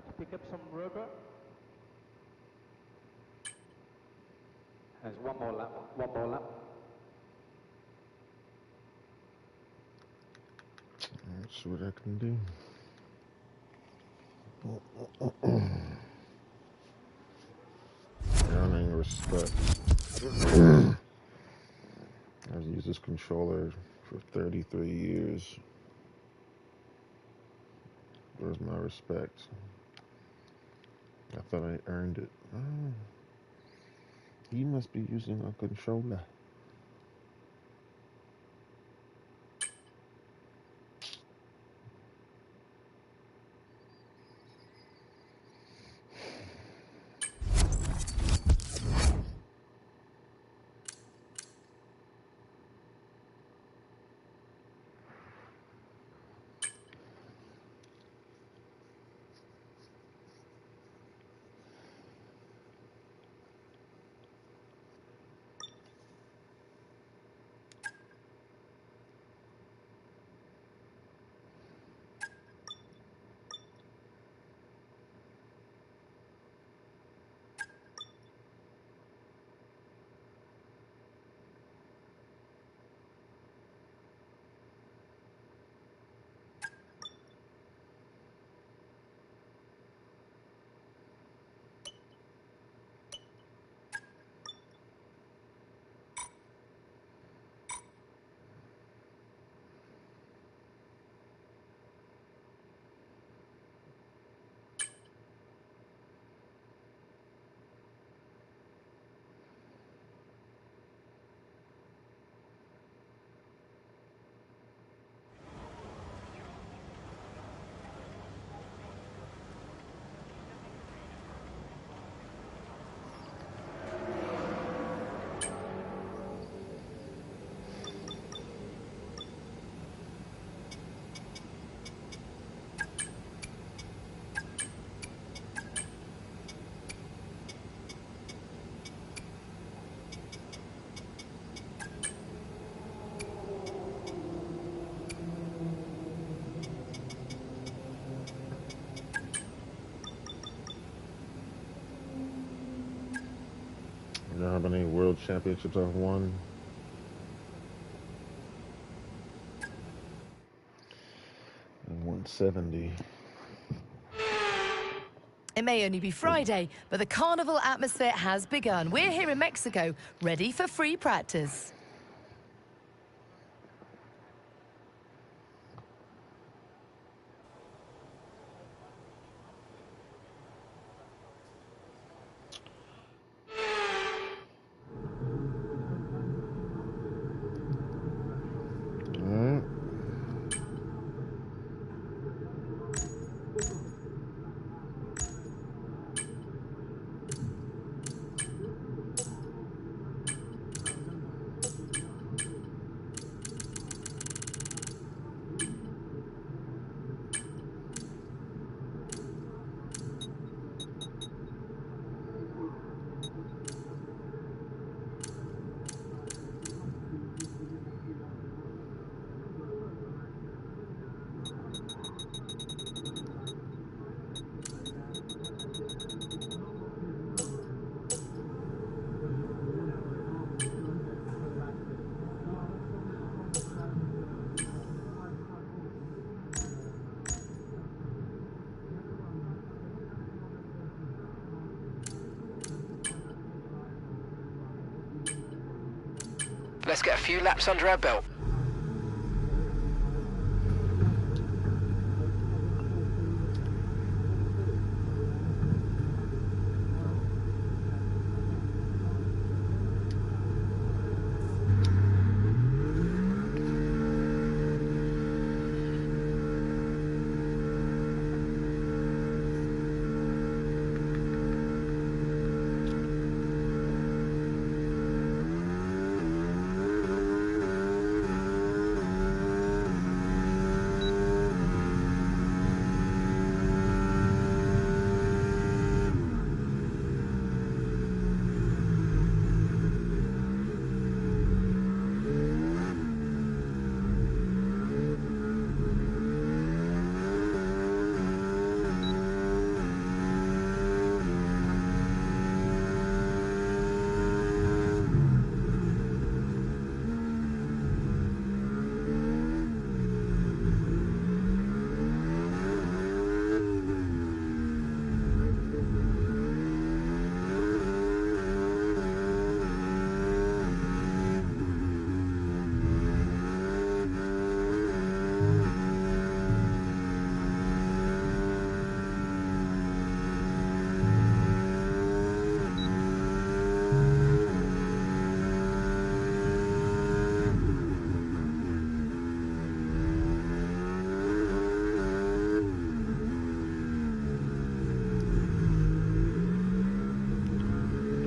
to pick up some rubber. There's one more lap, one more lap. Let's see what I can do. Earning respect. I've used this controller for 33 years. Where's my respect? I thought I earned it. Oh, he must be using a controller. You know how many world championships I've won? 170. It may only be Friday, but the carnival atmosphere has begun. We're here in Mexico, ready for free practice. Let's get a few laps under our belt.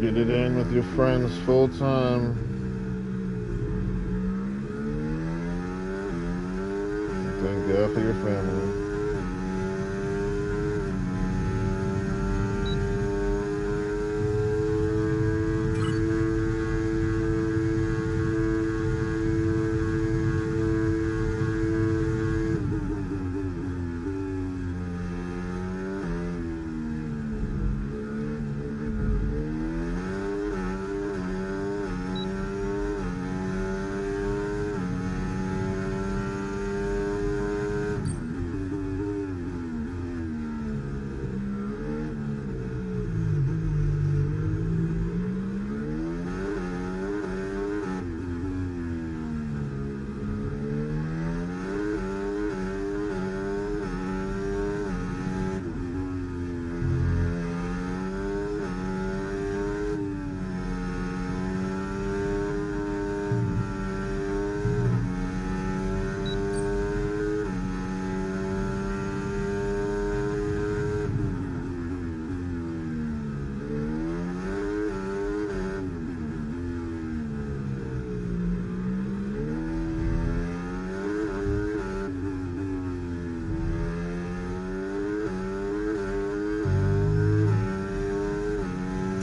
Get it in with your friends full time. Thank God for your family.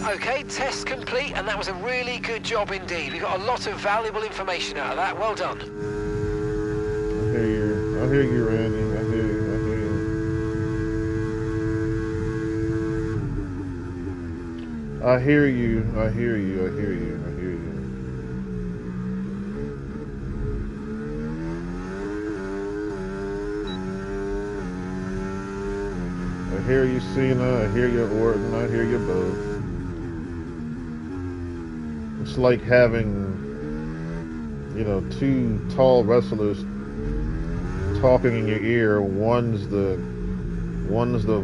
Okay, test complete, and that was a really good job indeed. We got a lot of valuable information out of that. Well done. I hear you, Randy. I hear you. I hear you. I hear you. I hear you. I hear you. I hear you, Cena. I hear you, Orton. I hear you both. It's like having, two tall wrestlers talking in your ear. One's the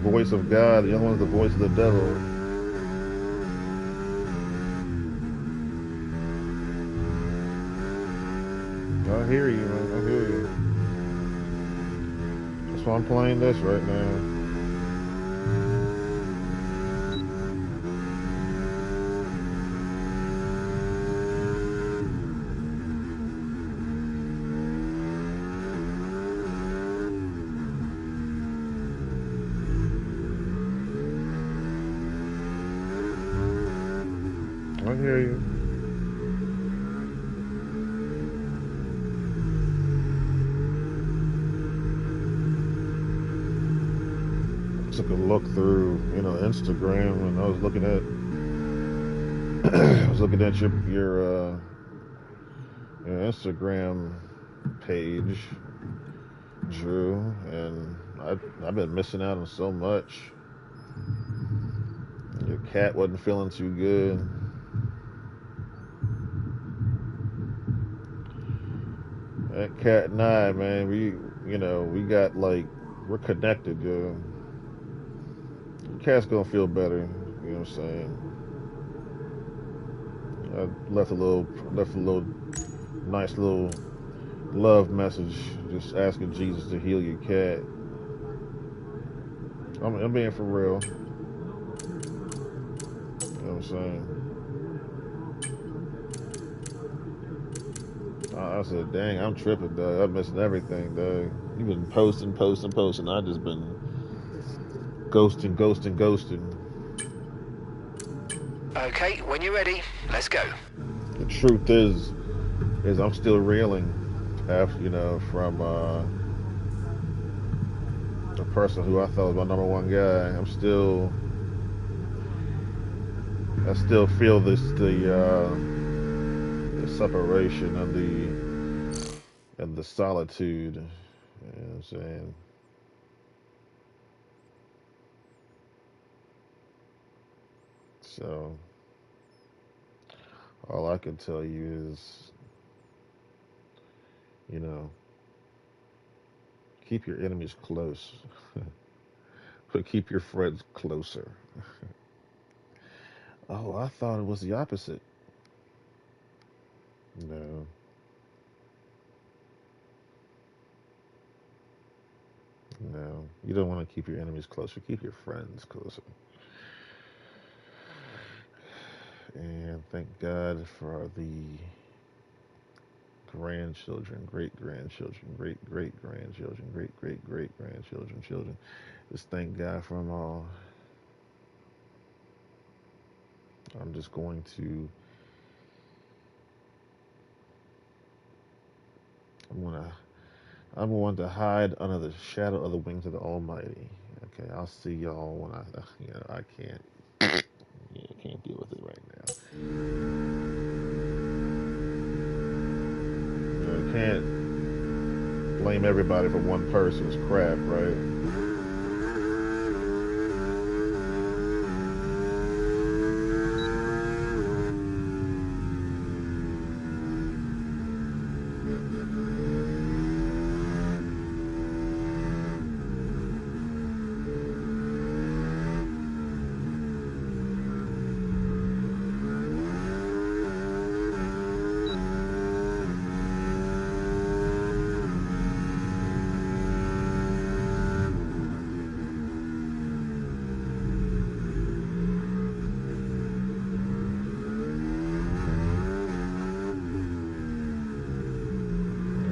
voice of God, the other one's the voice of the devil. I hear you, man. I hear you. That's why I'm playing this right now. I hear you. Took a look through, Instagram, and I was looking at your Instagram page, Drew, and I've been missing out on so much. Your cat wasn't feeling too good. That cat and I, man, we're connected, yo. Cat's gonna feel better, you know what I'm saying? I left a little nice little love message, just asking Jesus to heal your cat. I'm being for real. You know what I'm saying? I said, dang, I'm tripping, dog. I'm missing everything, dog. You've been posting. I just been ghosting. Okay, when you're ready, let's go. The truth is I'm still reeling after, from the person who I thought was my number one guy. I still feel the separation and the solitude. You know what I'm saying? So all I can tell you is, keep your enemies close, but keep your friends closer. Oh, I thought it was the opposite. No. No, you don't want to keep your enemies closer. Keep your friends closer. And thank God for the grandchildren, great-grandchildren, great-great-grandchildren, great-great-great-grandchildren, children. Just thank God for them all. I'm just going to, I'm going to hide under the shadow of the wings of the Almighty. Okay, I'll see y'all when I can't, can't deal with it right now. I can't blame everybody for one person's crap, right?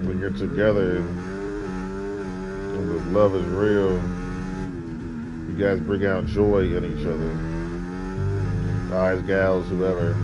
When you're together and the love is real, you guys bring out joy in each other. Guys, gals, whoever.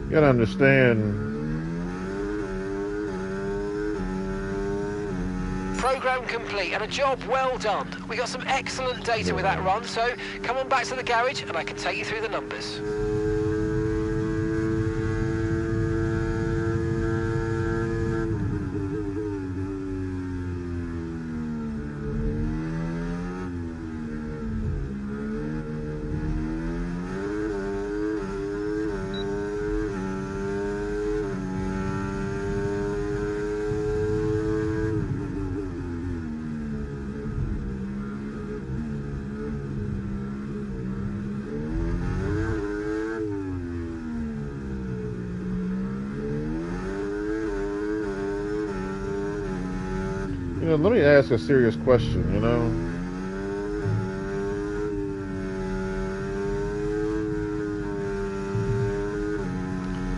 You gotta understand, Program complete and a job well done. We got some excellent data with that run, so come on back to the garage and I can take you through the numbers. let me ask a serious question,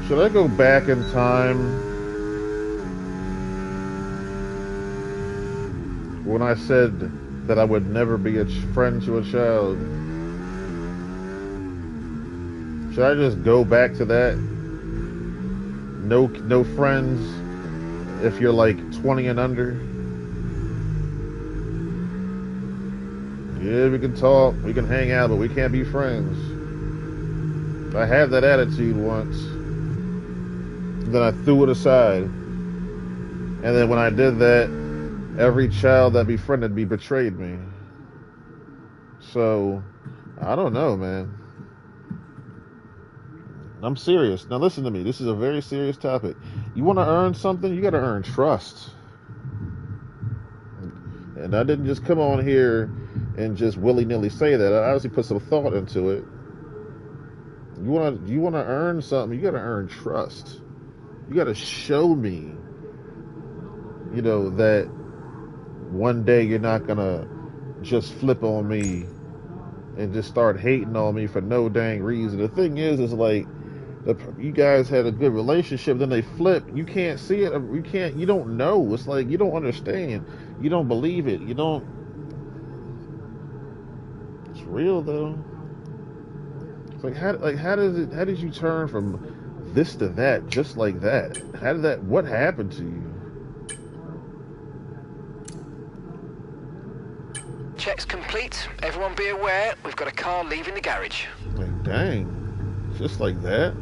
Should I go back in time when I said that I would never be a friend to a child? Should I just go back to that? No friends if you're like 20 and under? Yeah, we can talk, we can hang out, but we can't be friends. I had that attitude once. Then I threw it aside. And then when I did that, every child that befriended me betrayed me. So, I don't know, man. I'm serious. Now listen to me. This is a very serious topic. You want to earn something, you got to earn trust. And I didn't just come on here and just willy-nilly say that. I obviously put some thought into it. You want to earn something, you got to earn trust. You got to show me, that one day you're not going to just flip on me and just start hating on me for no dang reason. The thing is like, you guys had a good relationship, then they flip. You can't see it. You don't know. It's like, you don't understand. You don't believe it. It's real though. It's like, how did you turn from this to that just like that? What happened to you? Check's complete. Everyone be aware, we've got a car leaving the garage. Like, dang. Just like that?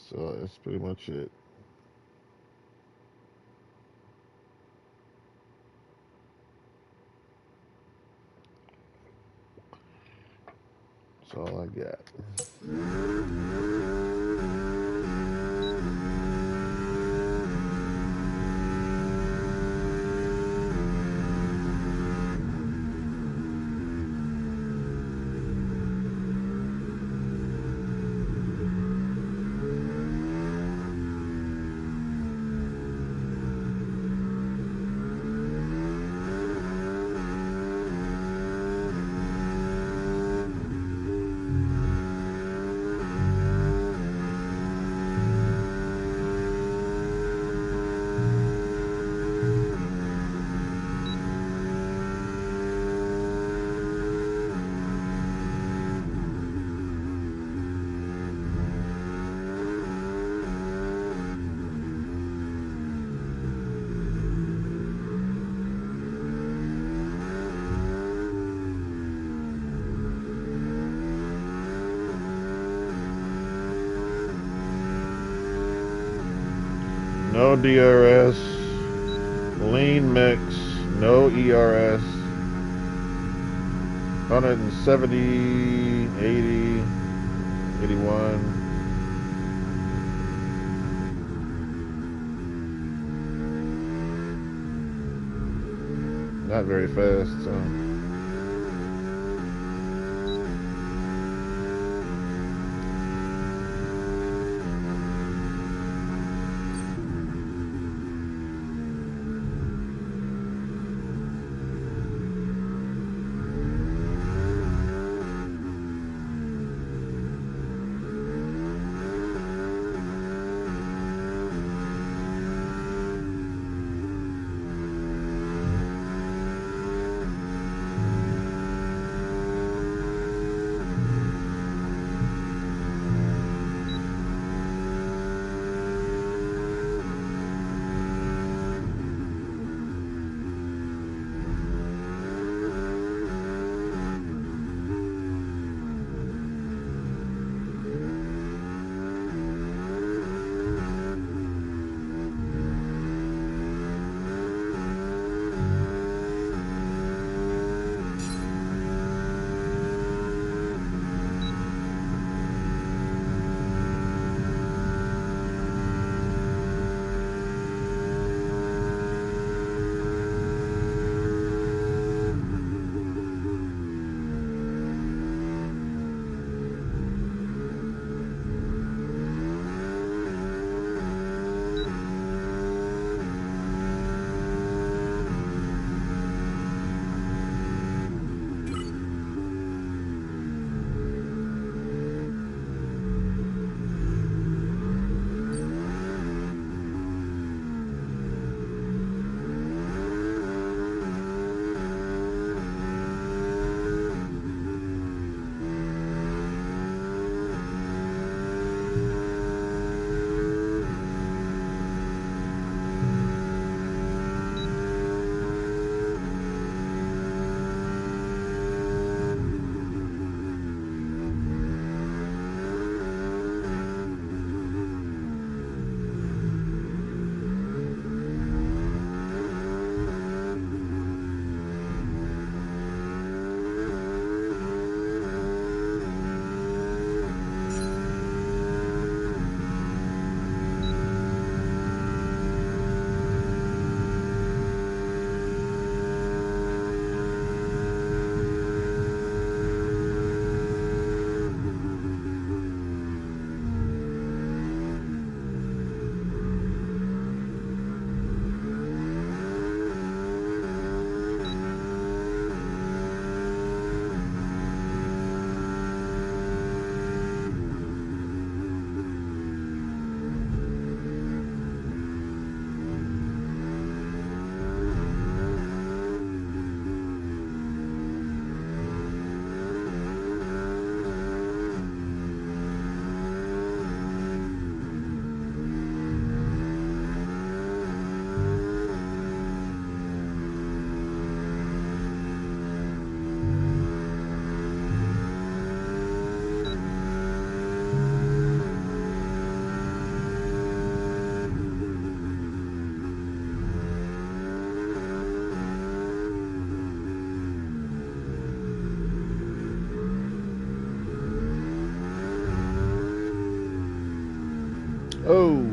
So that's pretty much it. That's all I got. No DRS, lean mix, no ERS, 170, 80, 81. Not very fast, so. Oh.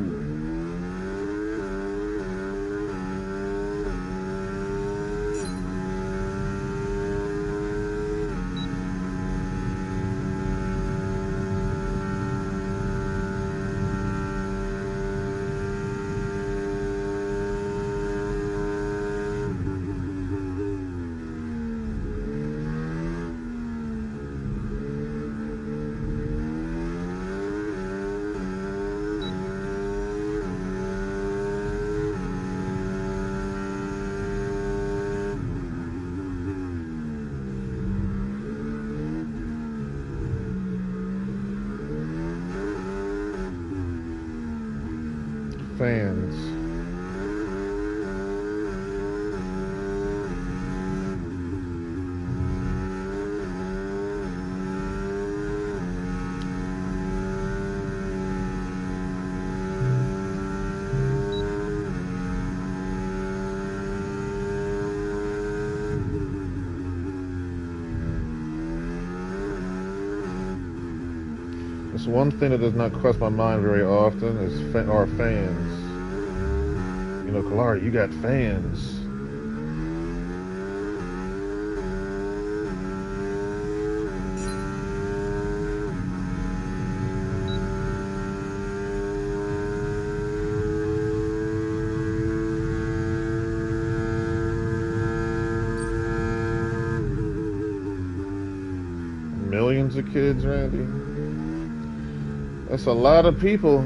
Fans. It's one thing that does not cross my mind very often is our fans. You know, Kalari, you got fans. Millions of kids, Randy. That's a lot of people.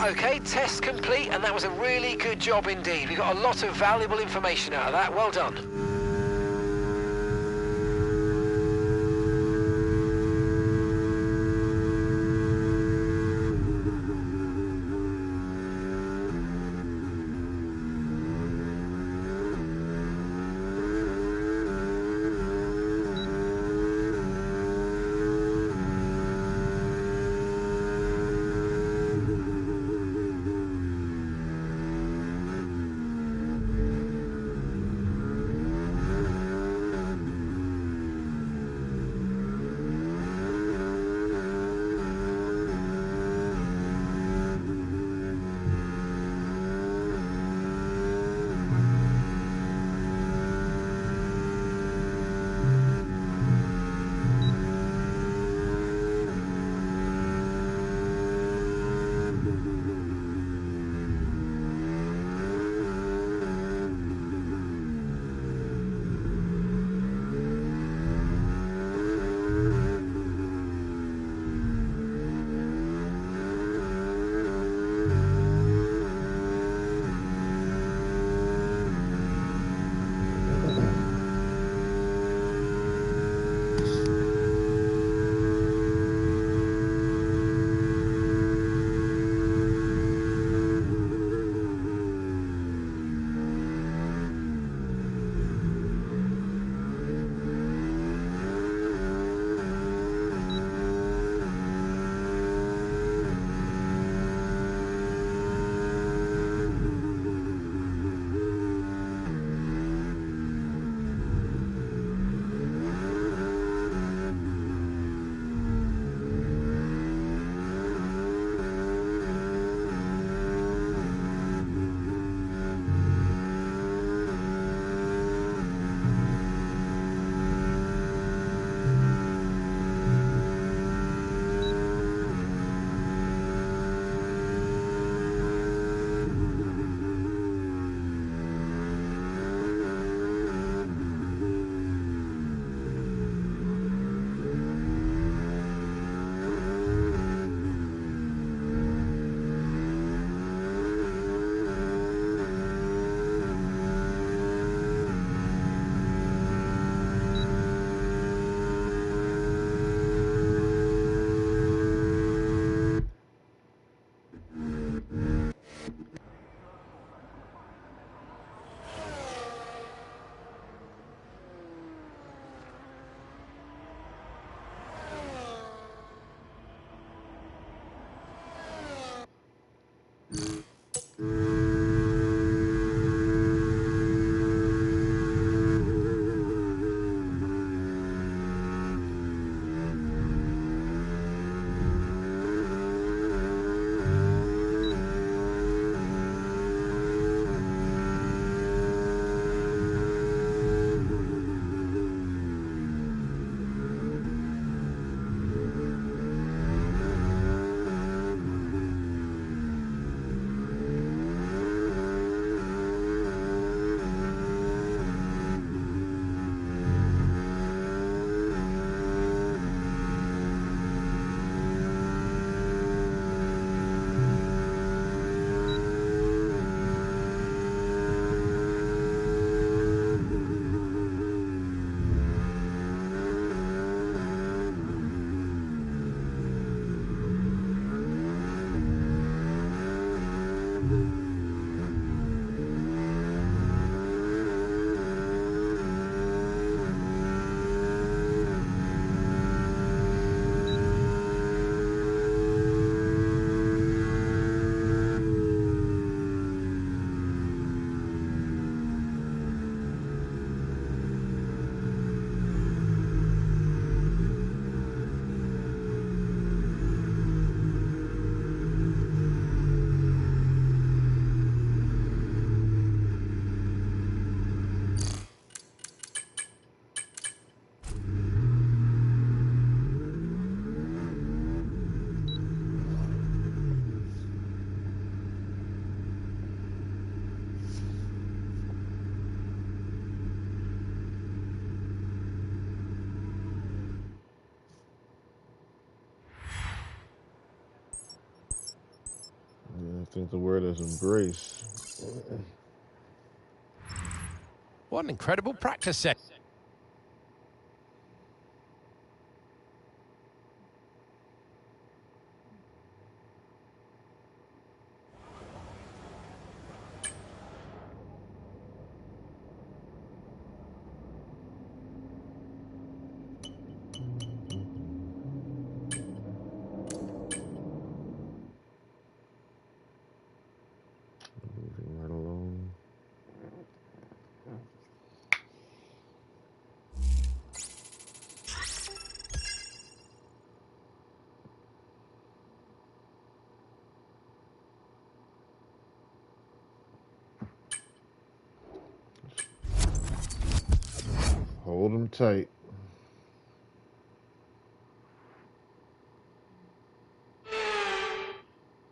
Okay, test complete, and that was a really good job indeed. We got a lot of valuable information out of that. Well done. think the word is embrace. What an incredible practice set. Moving right along. Hold them tight.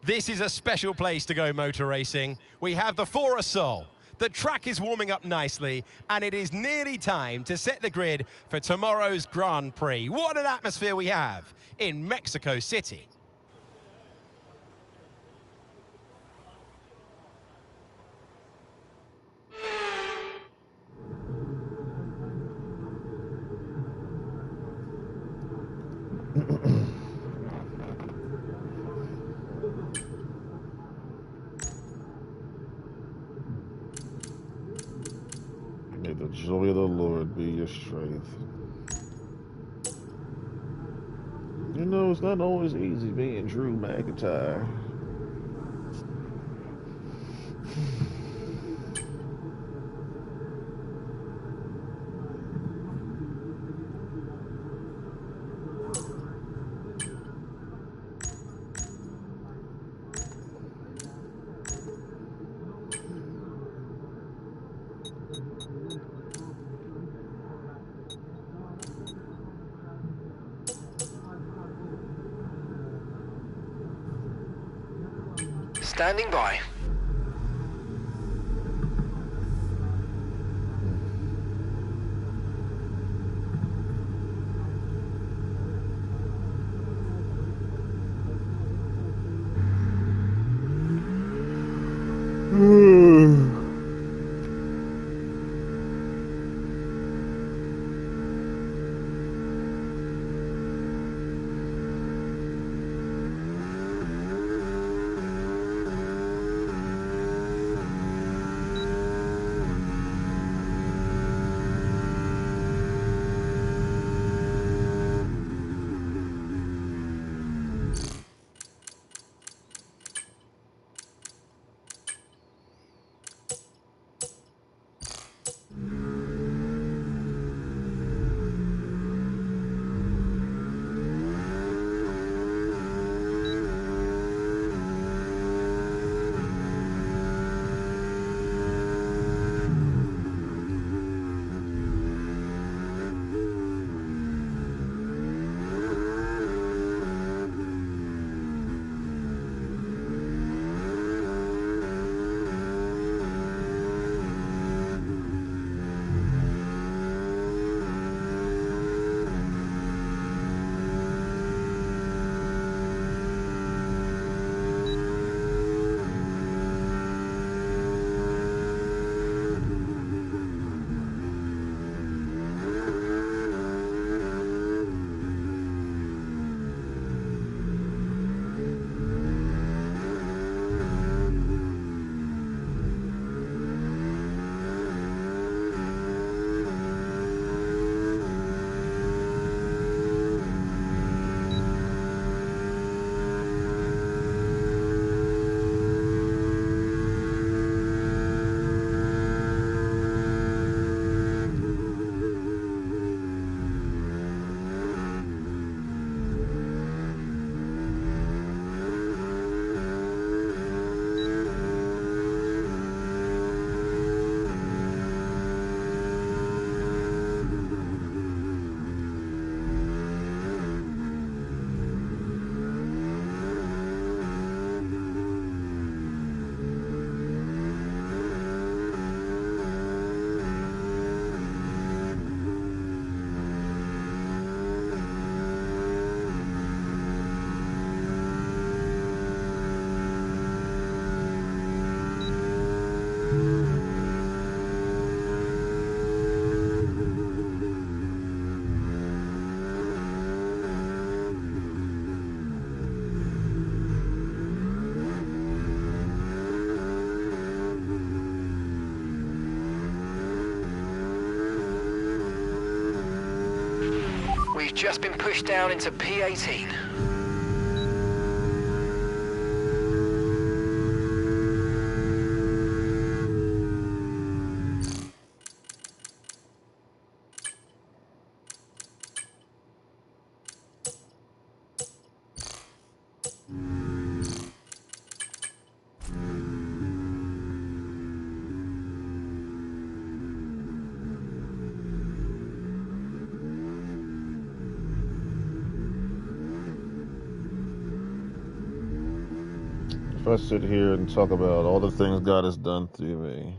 This is a special place to go motor racing. We have the Fora Sol. The track is warming up nicely, and it is nearly time to set the grid for tomorrow's Grand Prix. What an atmosphere we have in Mexico City. May the joy of the Lord be your strength. You know, it's not always easy being Drew McIntyre. Standing by. just been pushed down into P18. If I sit here and talk about all the things God has done through me,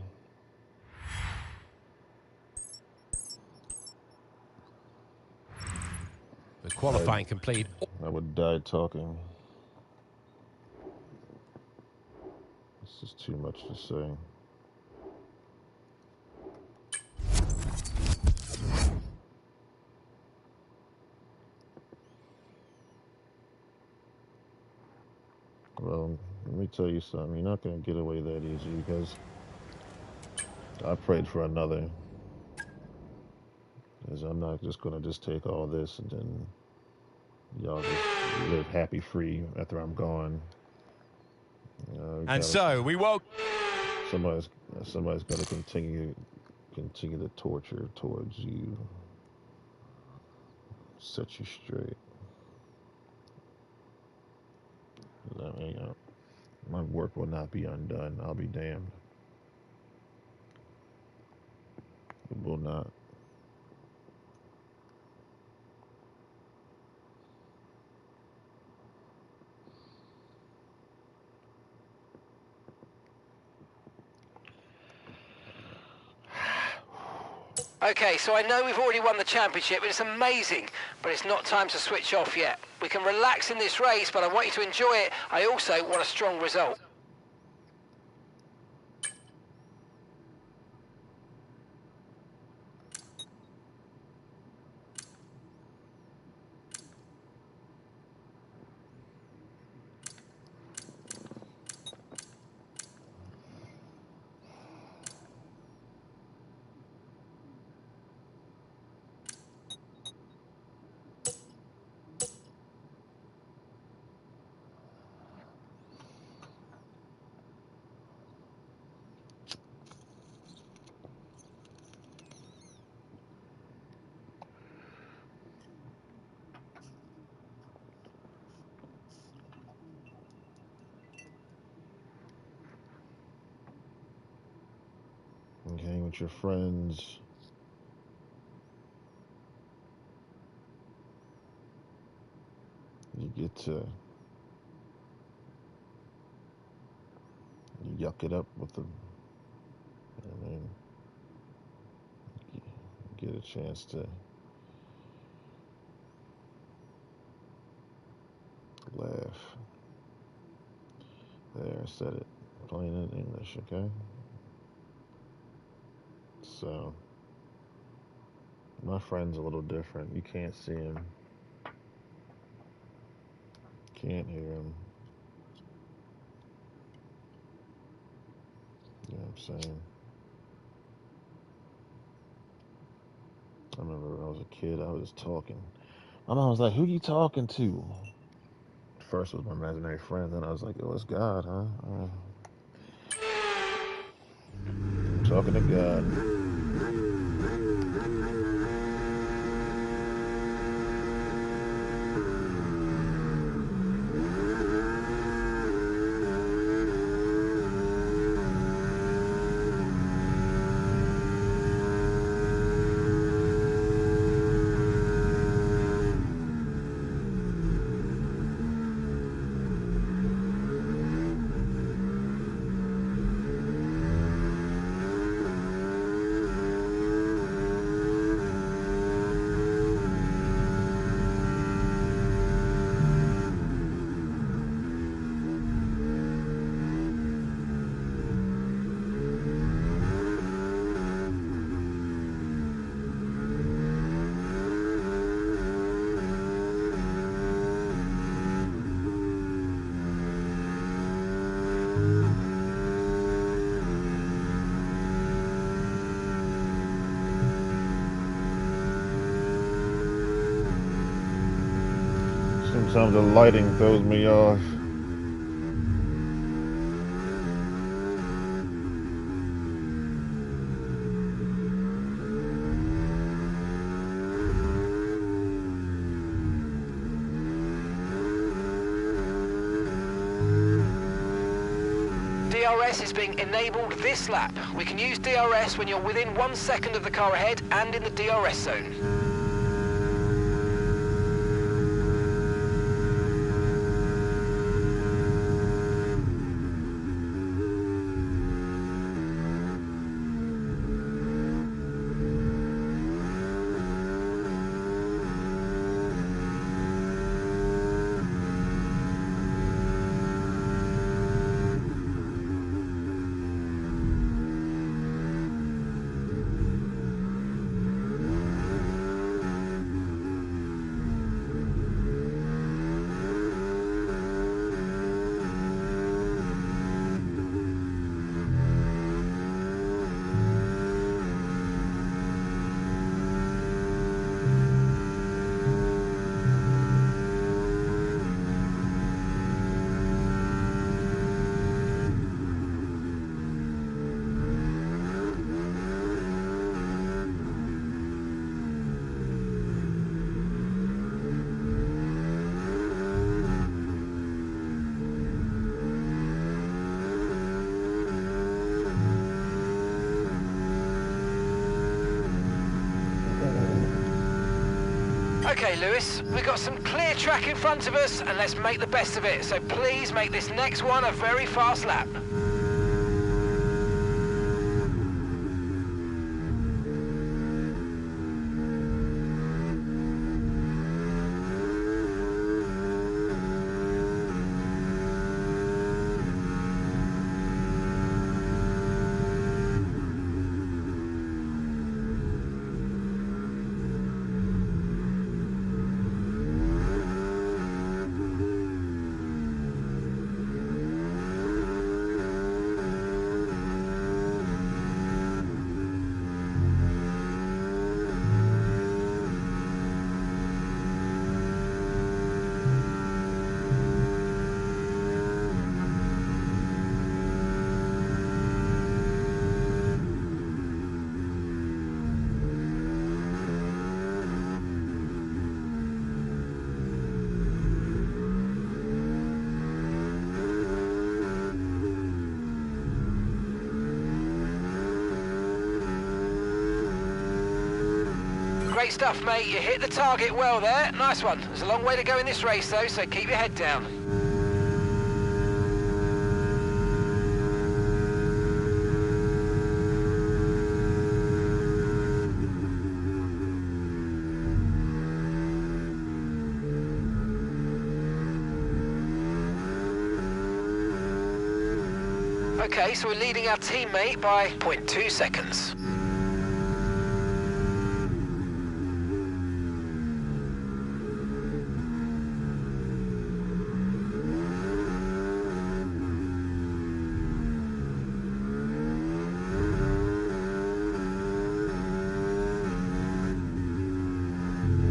The qualifying complete. I would die talking. This is too much to say. Well, let me tell you something. You're not going to get away that easy because I prayed for another. Because I'm not just going to just take all this and then y'all just live happy free after I'm gone. And so we woke. Somebody's got to continue the torture towards you, set you straight. I mean, my work will not be undone. I'll be damned. It will not. Okay, so I know we've already won the championship, and it's amazing, but it's not time to switch off yet. We can relax in this race, but I want you to enjoy it. I also want a strong result. Hang with your friends. You get to yuck it up with them. I mean, get a chance to laugh. There, I said it. Plain in English, okay? So, my friend's a little different. You can't see him. Can't hear him. You know what I'm saying? I remember when I was a kid, I was talking. My mom was like, who you talking to? First was my imaginary friend, then I was like, oh, it's God, huh? I'm talking to God. Sometimes the lighting throws me off. DRS is being enabled this lap. We can use DRS when you're within 1 second of the car ahead and in the DRS zone. Okay, Lewis, we've got some clear track in front of us, and let's make the best of it. So please make this next one a very fast lap. Great stuff, mate. You hit the target well there. Nice one. There's a long way to go in this race, though, so keep your head down. Okay, so we're leading our teammate by 0.2 seconds.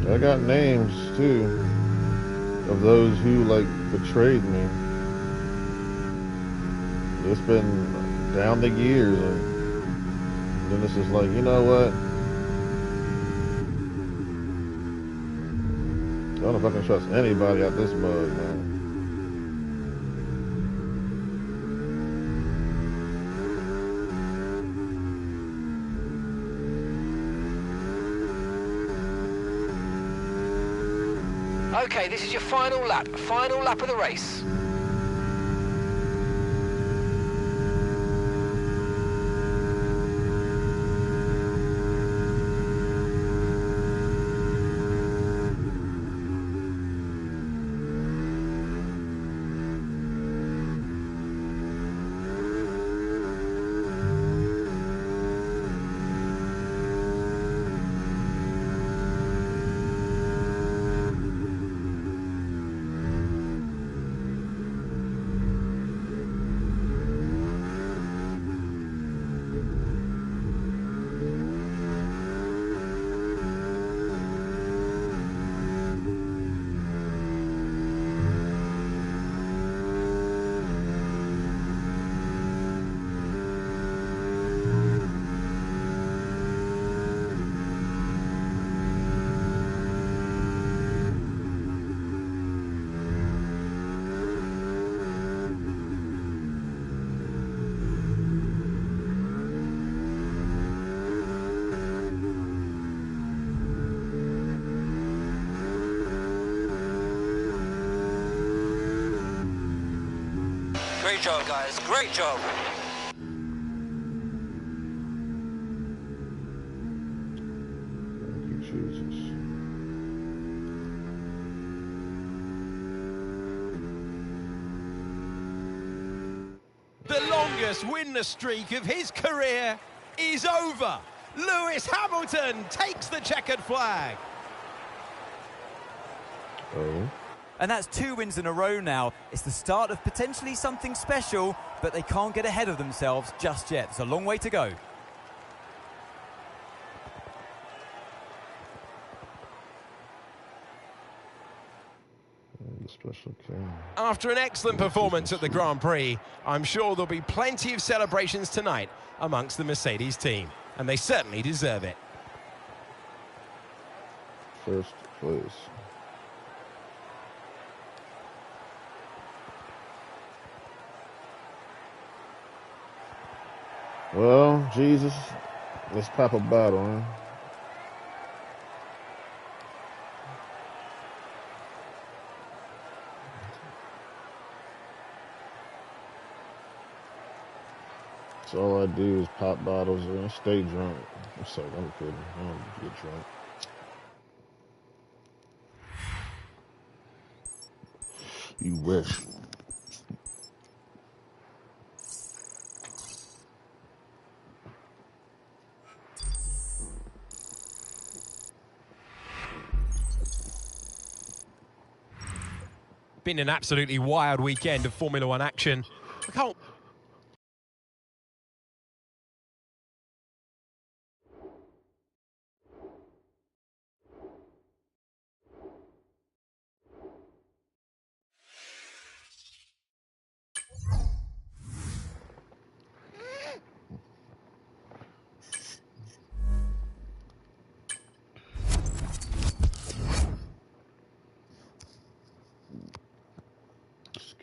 I got names too of those who like betrayed me. It's been down the years, and then it's just like, you know what? I don't know if I can trust anybody out this mug, man. Okay, this is your final lap of the race. Great job, guys. Great job. Thank you, Jesus. The longest winless streak of his career is over. Lewis Hamilton takes the checkered flag. Oh. And that's 2 wins in a row now. It's the start of potentially something special, but they can't get ahead of themselves just yet. There's a long way to go. Special king. After an excellent performance at the Grand Prix, I'm sure there'll be plenty of celebrations tonight amongst the Mercedes team, and they certainly deserve it. First place. Well, Jesus, let's pop a bottle, huh? That's all I do is pop bottles and stay drunk. I'm sorry, I'm kidding. I don't get drunk. You wish. Been an absolutely wild weekend of Formula One action. I can't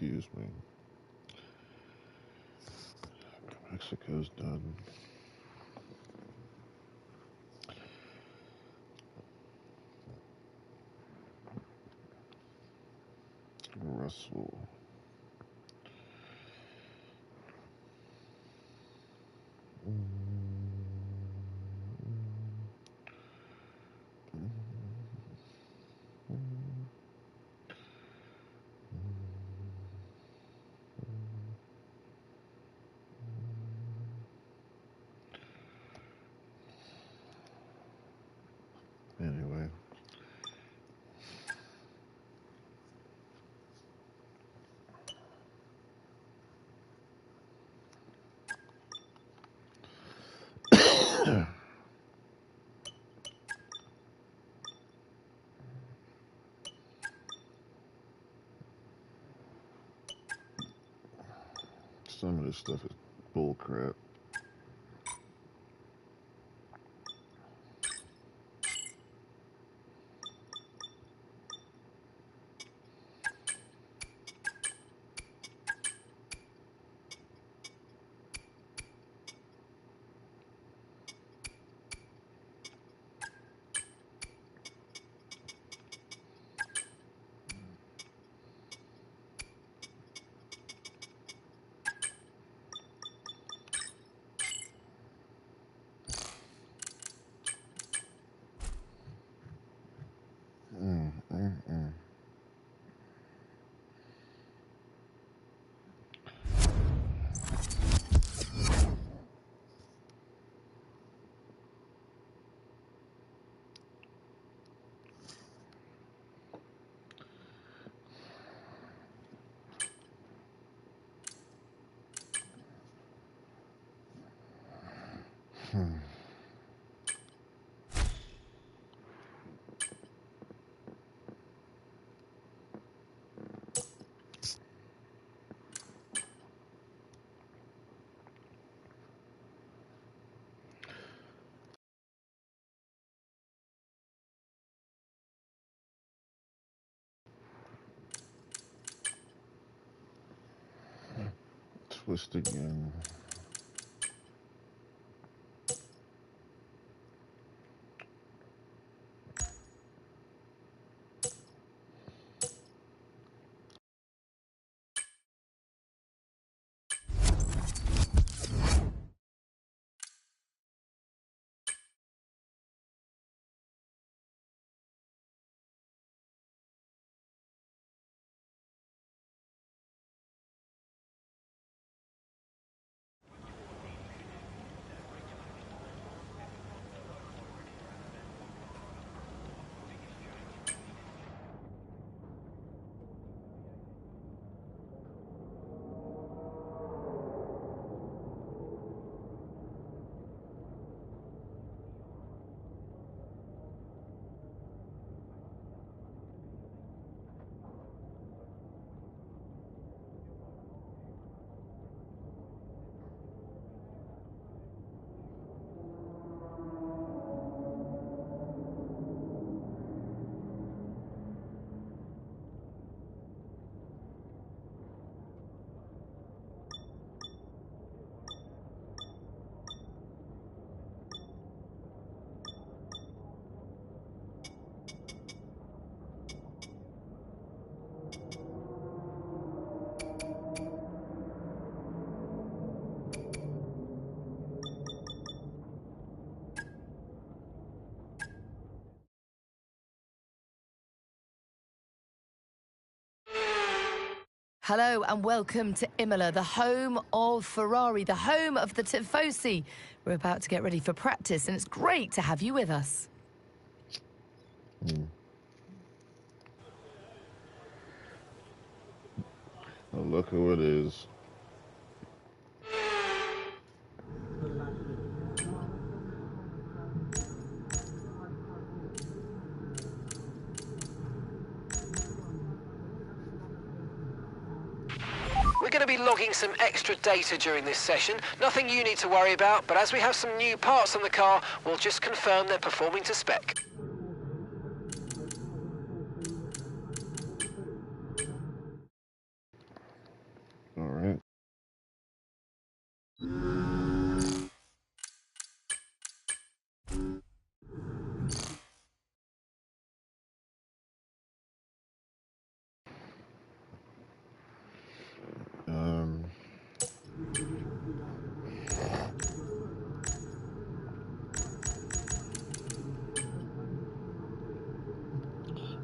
Excuse me. Mexico's done. Russell. Anyway. Some of this stuff is bull crap. Twist again. Hello and welcome to Imola, the home of Ferrari, the home of the Tifosi. We're about to get ready for practice and it's great to have you with us. Oh, look who it is. We're going to be logging some extra data during this session. Nothing you need to worry about, but as we have some new parts on the car, we'll just confirm they're performing to spec. All right.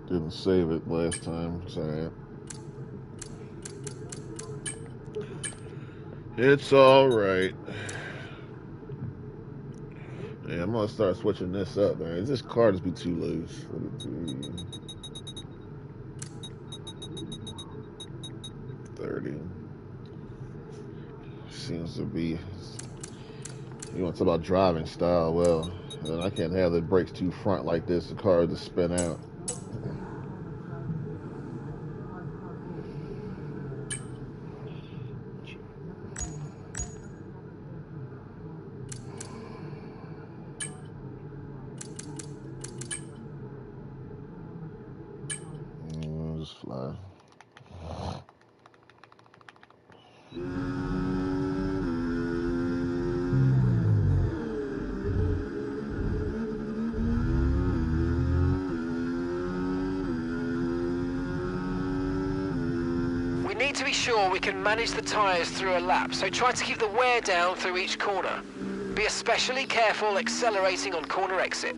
Didn't save it last time. Sorry. It's all right. Yeah, I'm gonna start switching this up, man. This car just be too loose. 30. Seems to be. You want to talk about driving style? Well, then I can't have the brakes too front like this. The car just spin out. Just fly. We need to be sure we can manage the tyres through a lap, so try to keep the wear down through each corner. Be especially careful accelerating on corner exit.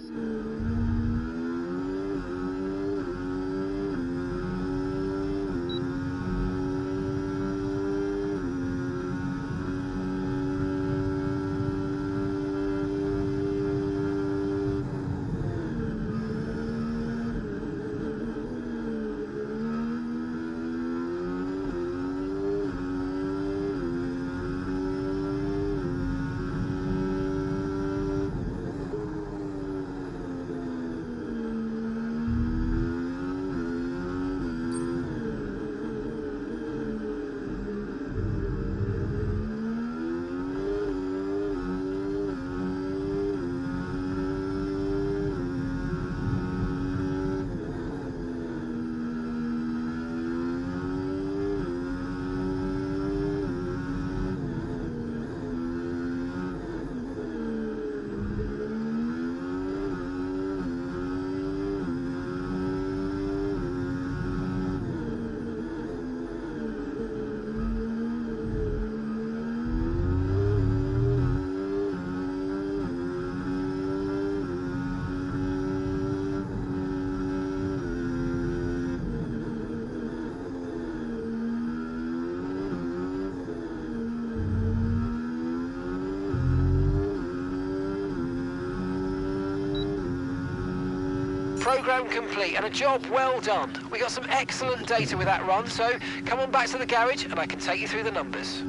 Program complete and a job well done. We got some excellent data with that run, so come on back to the garage and I can take you through the numbers.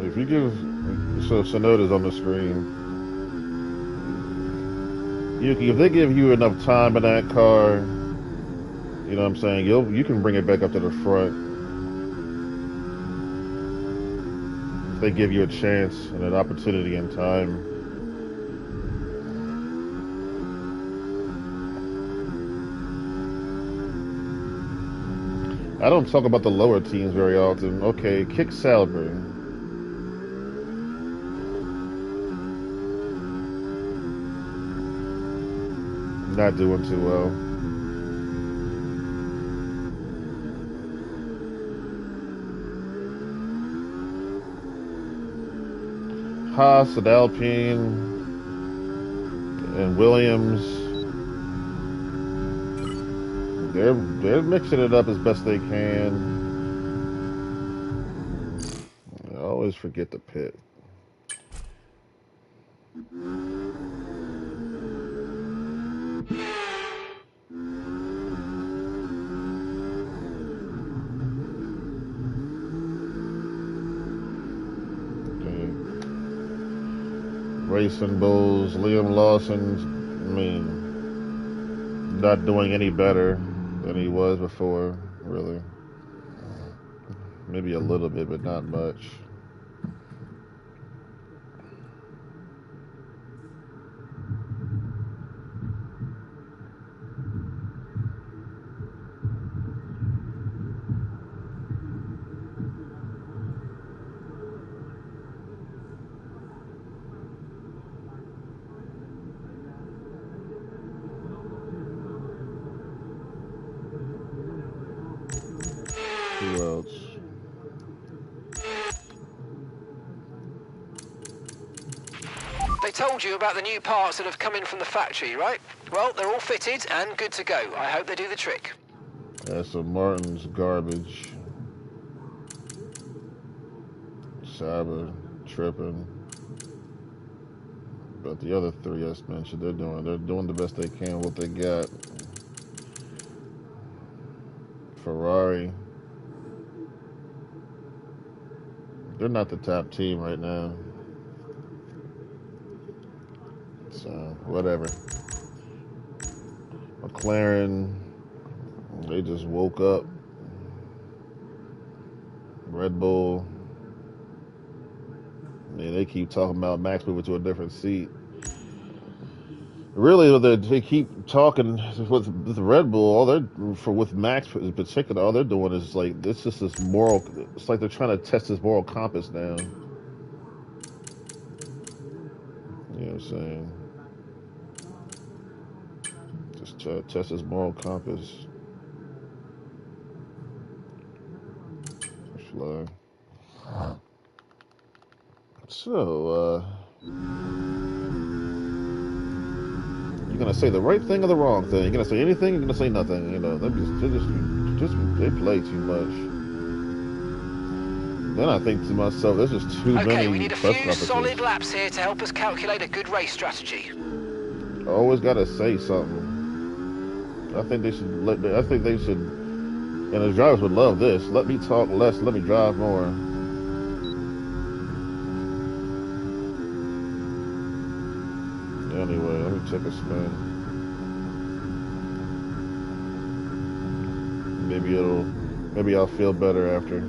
If you give Tsunoda's on the screen, Yuki, if they give you enough time in that car, you know what I'm saying, you can bring it back up to the front. If they give you a chance and an opportunity in time. I don't talk about the lower teams very often. Okay, kick Sauber. not doing too well. Haas and Alpine and Williams, they're mixing it up as best they can. I always forget the pit. Racing Bulls, Liam Lawson's, I mean, not doing any better than he was before, really. Maybe a little bit, but not much. Who else? They told you about the new parts that have come in from the factory, right? Well, they're all fitted and good to go. I hope they do the trick. That's some Martin's garbage. Saba tripping. But the other three I mentioned, they're doing the best they can with what they got. Ferrari, they're not the top team right now. So, whatever. McLaren, they just woke up. Red Bull, man, they keep talking about Max moving to a different seat. Really, they keep talking with Red Bull. With Max in particular, all they're doing is like this moral. It's like they're trying to test his moral compass now. You know what I'm saying? Just try to test his moral compass. Fly. So, you're gonna say the right thing or the wrong thing. You're gonna say anything. You're gonna say nothing. You know, they play too much. Then I think to myself, there's just too many. Okay, we need a few solid laps here to help us calculate a good race strategy. Always gotta say something. I think they should, and the drivers would love this. Let me talk less. Let me drive more. Anyway, let me take a spin. Maybe I'll feel better after.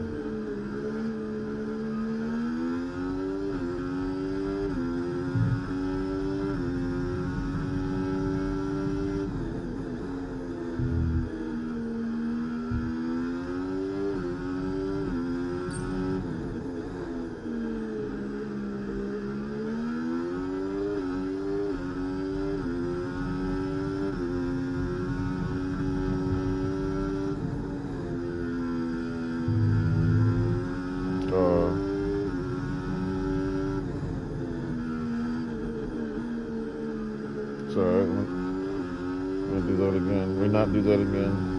Sorry, we'll do that again. We'll not do that again.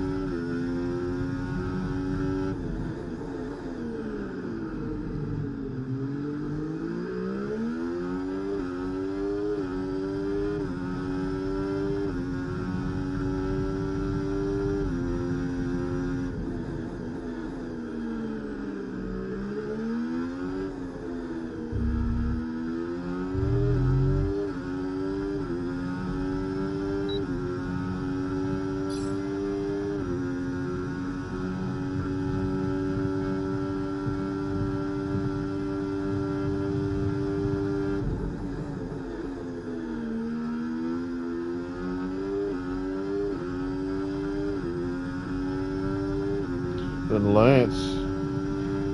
And Lance,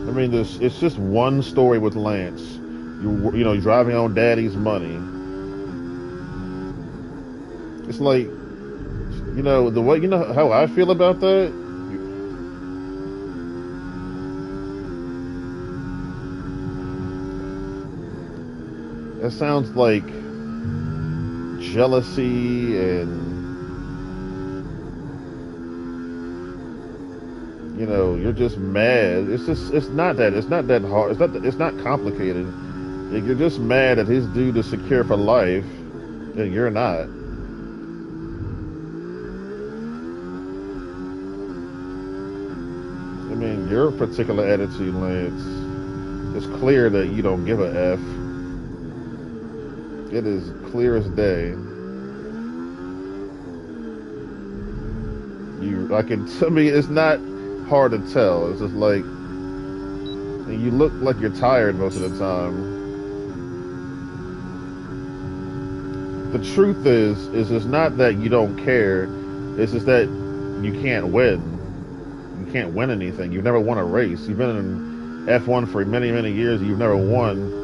I mean, it's just one story with Lance. You know, driving on daddy's money. It's like You know, the way, you know how I feel about that? That sounds like jealousy and, you know, you're just mad. It's not that hard. It's not complicated. You're just mad that his dude is secure for life and you're not. I mean, your particular attitude, Lance, it's clear that you don't give a F. It is clear as day. To me, it's not hard to tell. It's just like, you look like you're tired most of the time. The truth is it's not that you don't care. It's just that you can't win. You can't win anything. You've never won a race. You've been in F1 for many, many years. You've never won.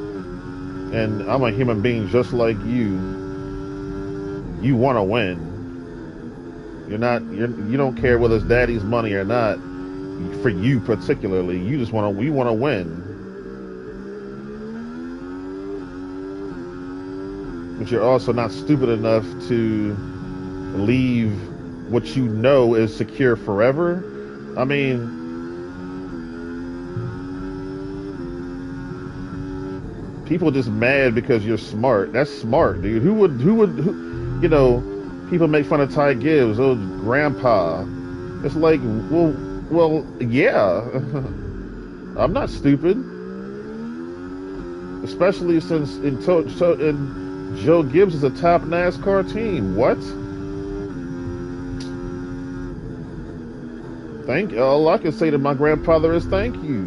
And I'm a human being just like you. You want to win. You don't care whether it's daddy's money or not. For you particularly, we want to win. But you're also not stupid enough to leave what you know is secure forever. I mean, people just mad because you're smart. That's smart, dude. Who would, you know, people make fun of Ty Gibbs, oh, grandpa. It's like, well, yeah. I'm not stupid. Especially since Joe Gibbs is a top NASCAR team. What? All I can say to my grandfather is thank you.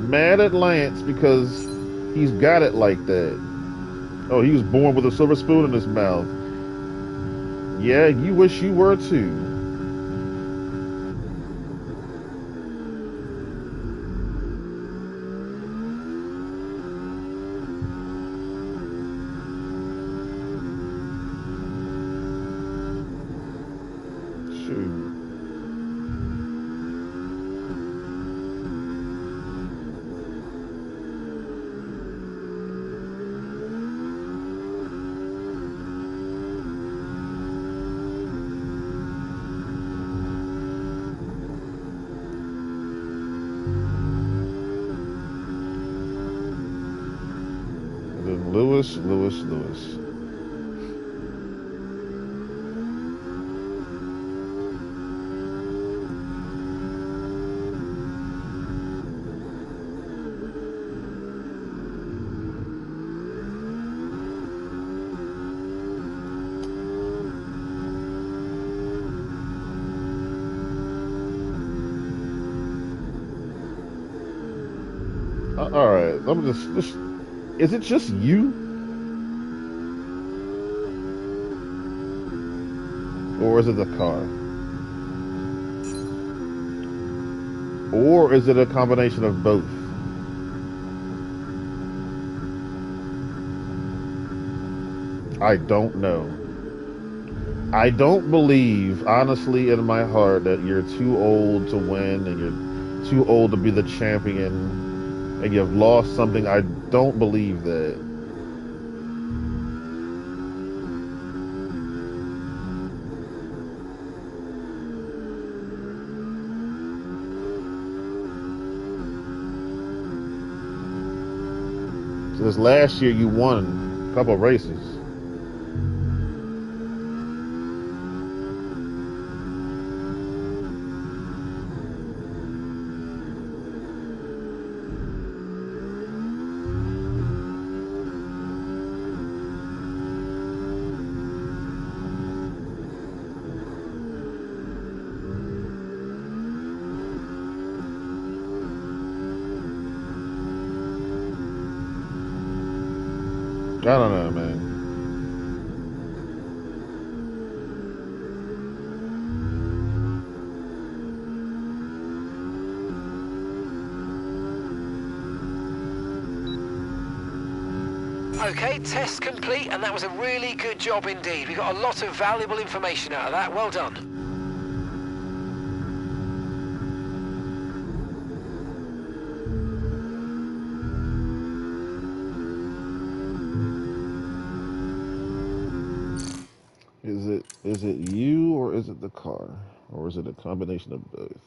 Mad at Lance because he's got it like that. Oh, he was born with a silver spoon in his mouth. Yeah, you wish you were too. Lewis. All right, I'm just. Is it just you? Or is it the car? Or is it a combination of both? I don't know. I don't believe, honestly, in my heart, that you're too old to win and you're too old to be the champion and you've lost something. I don't believe that. So this last year you won a couple of races. I don't know, man. Okay, test complete, and that was a really good job indeed. We got a lot of valuable information out of that. Well done. Is it you or is it the car? Or is it a combination of both?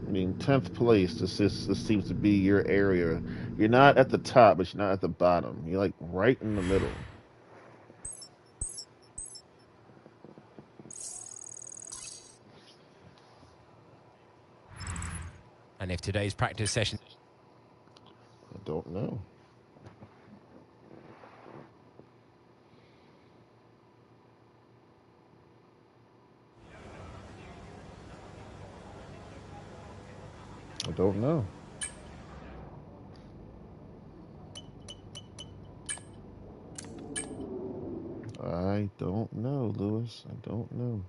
I mean, 10th place, this seems to be your area. You're not at the top, but you're not at the bottom. You're like right in the middle. And if today's practice session... I don't know. I don't know. I don't know, Lewis. I don't know.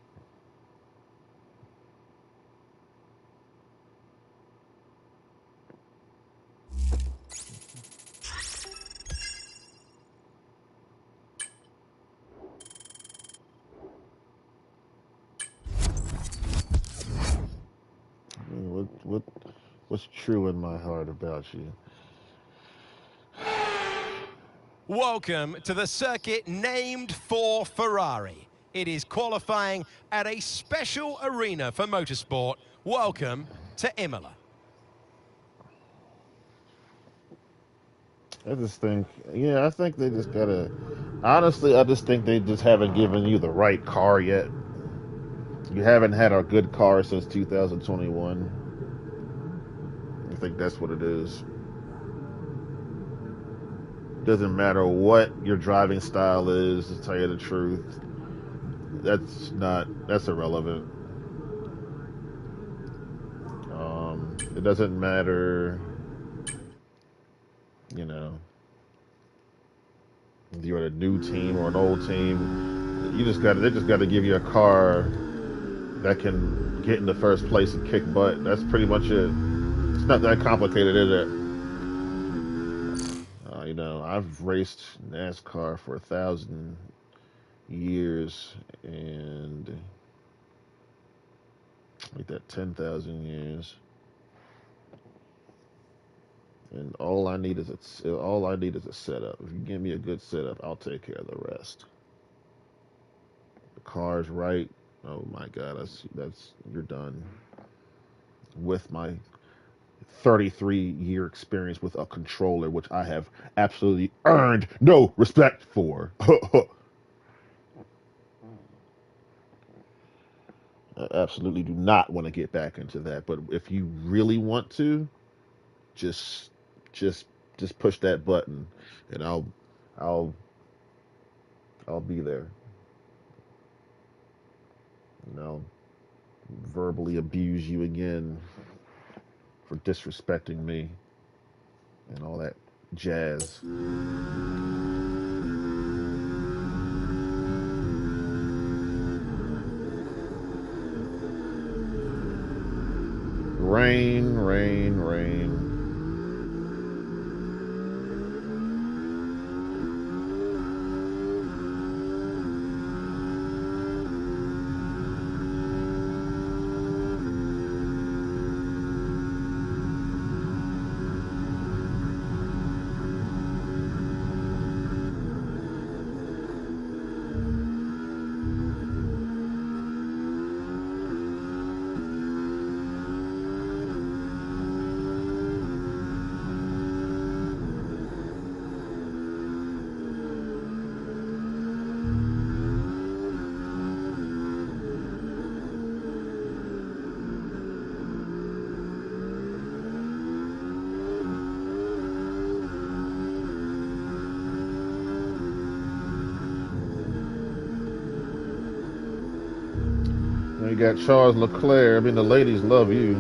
What's true in my heart about you? Welcome to the circuit named for Ferrari. It is qualifying at a special arena for motorsport. Welcome to Imola. I think they just gotta. Honestly, I just think they just haven't given you the right car yet. You haven't had a good car since 2021. I think that's what it is. Doesn't matter what your driving style is, to tell you the truth. That's irrelevant. It doesn't matter, you know, if you're a new team or an old team. They just gotta give you a car that can get in the first place and kick butt. That's pretty much it. It's not that complicated, is it? You know, I've raced NASCAR for 1,000 years and like that 10,000 years, and all I need is a setup. If you give me a good setup, I'll take care of the rest. The car's right. Oh my God, that's you're done with my 33-year experience with a controller, which I have absolutely earned no respect for. I absolutely do not want to get back into that. But if you really want to, just push that button, and I'll be there. And I'll verbally abuse you again for disrespecting me and all that jazz. Rain, rain, rain. You got Charles Leclerc. I mean, the ladies love you.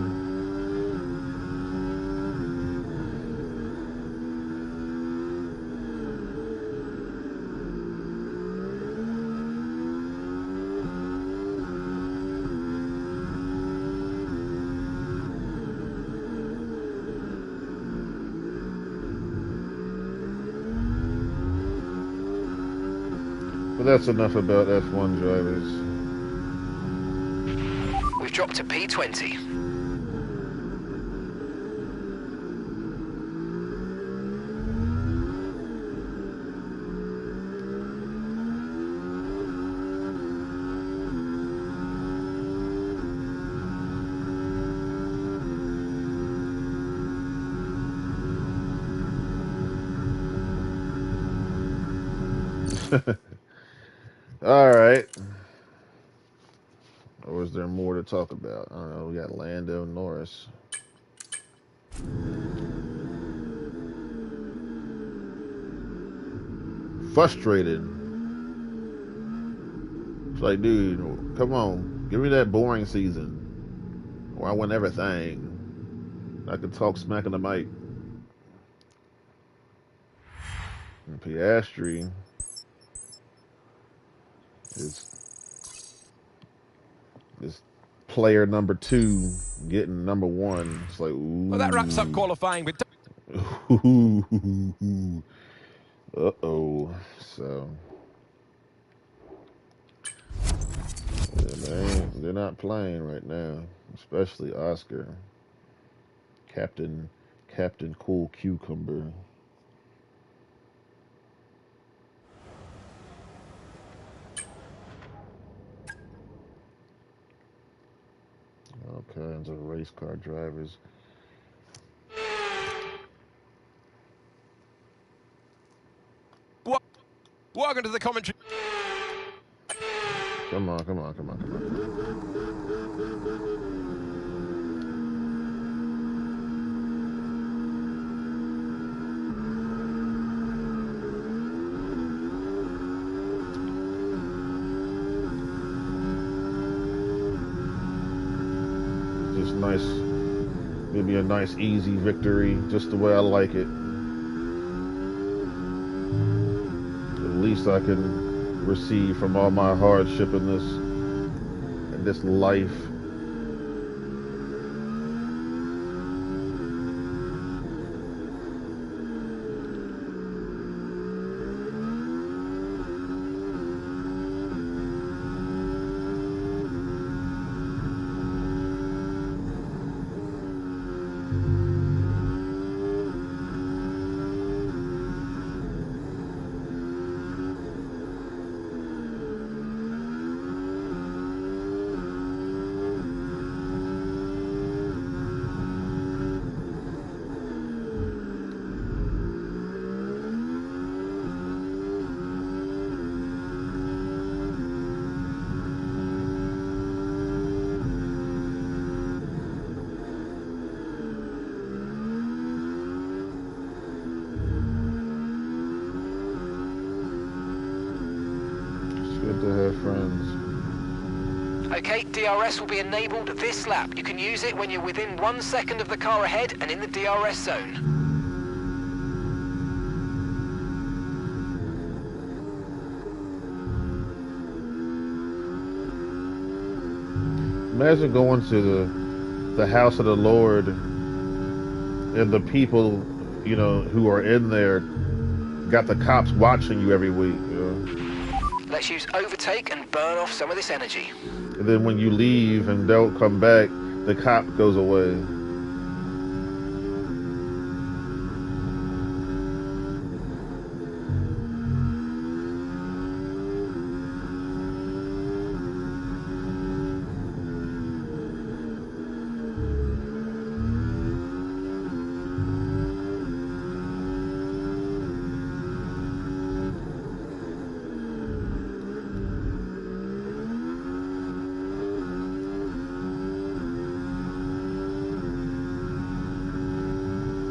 But that's enough about F1 drivers. We've dropped to P20. All right. Or is there more to talk about? I don't know. We got Lando Norris. Frustrated. It's like, dude, come on. Give me that boring season where I win everything. I could talk smack on the mic. And Piastri is player number 2 getting number 1. It's like, ooh. Well, that wraps up qualifying, but uh-oh. So, yeah, they're not playing right now, especially Oscar. Captain Cool Cucumber. All kinds of race car drivers. welcome to the commentary. Come on. Just nice, maybe a nice easy victory, just the way I like it. At least I can receive from all my hardship in this life. Good to have friends. Okay, DRS will be enabled this lap. You can use it when you're within 1 second of the car ahead and in the DRS zone. Imagine going to the house of the Lord and the people, you know, who are in there got the cops watching you every week, you know? Let's use overtake and burn off some of this energy. And then when you leave and don't come back, the cop goes away.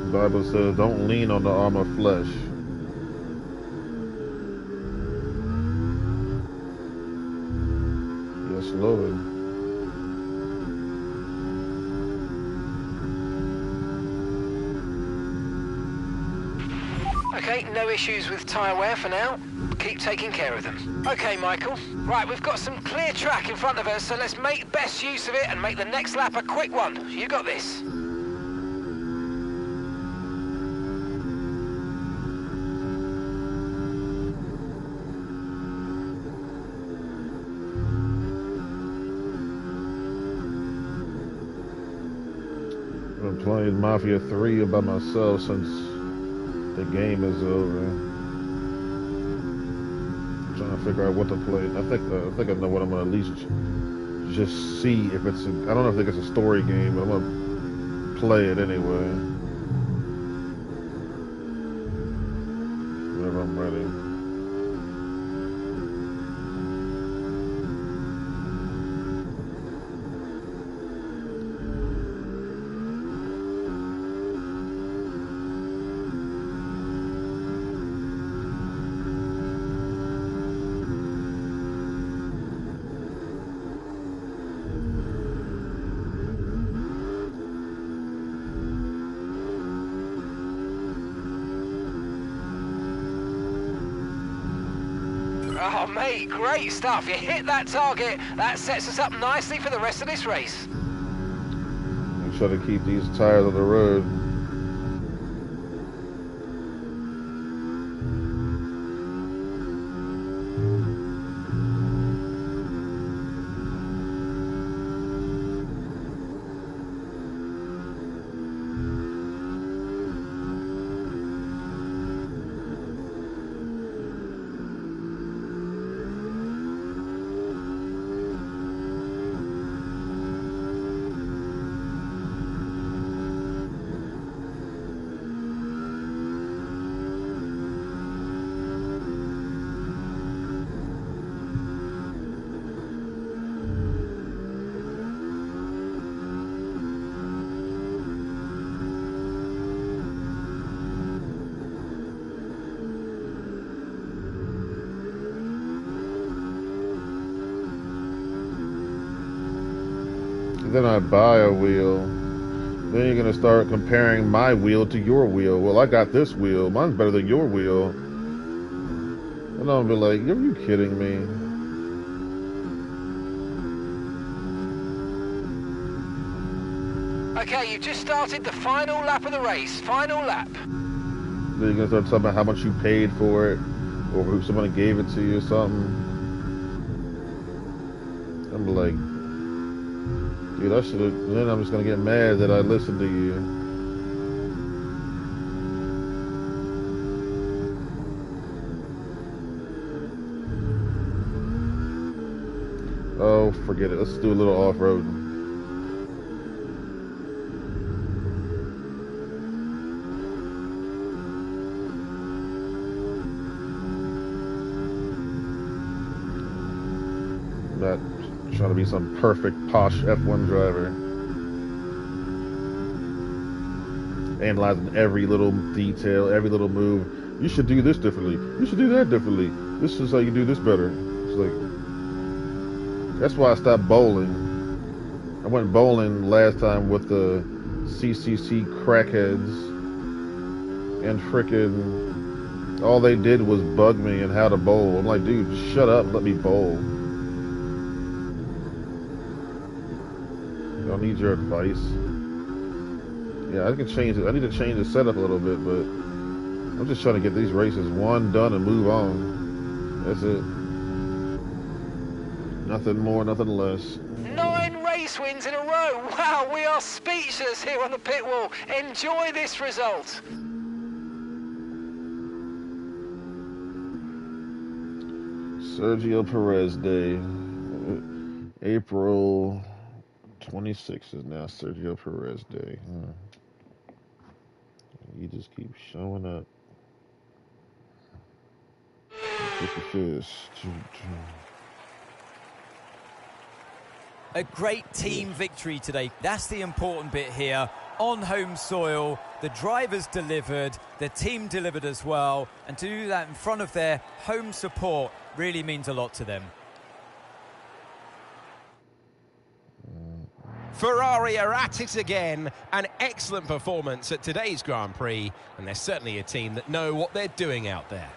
The Bible says, don't lean on the arm of flesh. Yes, Lord. Okay, no issues with tyre wear for now. Keep taking care of them. Okay, Michael. Right, we've got some clear track in front of us, so let's make best use of it and make the next lap a quick one. You got this. played Mafia 3 by myself since the game is over. I'm trying to figure out what to play. I think I know what I'm gonna at least just see if it's. I don't think it's a story game, but I'm gonna play it anyway. Whenever I'm ready. Oh, mate, great stuff. You hit that target. That sets us up nicely for the rest of this race. I'm trying to keep these tires on the road. Then I buy a wheel. Then you're gonna start comparing my wheel to your wheel. Well, I got this wheel. Mine's better than your wheel. And I'll be like, are you kidding me? Okay, you've just started the final lap of the race. Final lap. Then you're gonna start talking about how much you paid for it, or who somebody gave it to you or something. I'm like, dude, I should have. Then I'm just gonna get mad that I listened to you. Oh, forget it. Let's do a little off-road. Not trying to be some perfect posh F1 driver. Analyzing every little detail, every little move. You should do this differently. You should do that differently. This is how you do this better. It's like, that's why I stopped bowling. I went bowling last time with the CCC crackheads, and frickin' all they did was bug me and how to bowl. I'm like, dude, just shut up and let me bowl. I don't need your advice. Yeah, I can change it. I need to change the setup a little bit, but I'm just trying to get these races one done and move on. That's it. Nothing more, nothing less. 9 race wins in a row. Wow, we are speechless here on the pit wall. Enjoy this result. Sergio Perez Day. April 26th is now Sergio Perez Day. He just keeps showing up. 55th. A great team victory today. That's the important bit here. On home soil, the drivers delivered, the team delivered as well, and to do that in front of their home support really means a lot to them. Ferrari are at it again. An excellent performance at today's Grand Prix, and they're certainly a team that know what they're doing out there.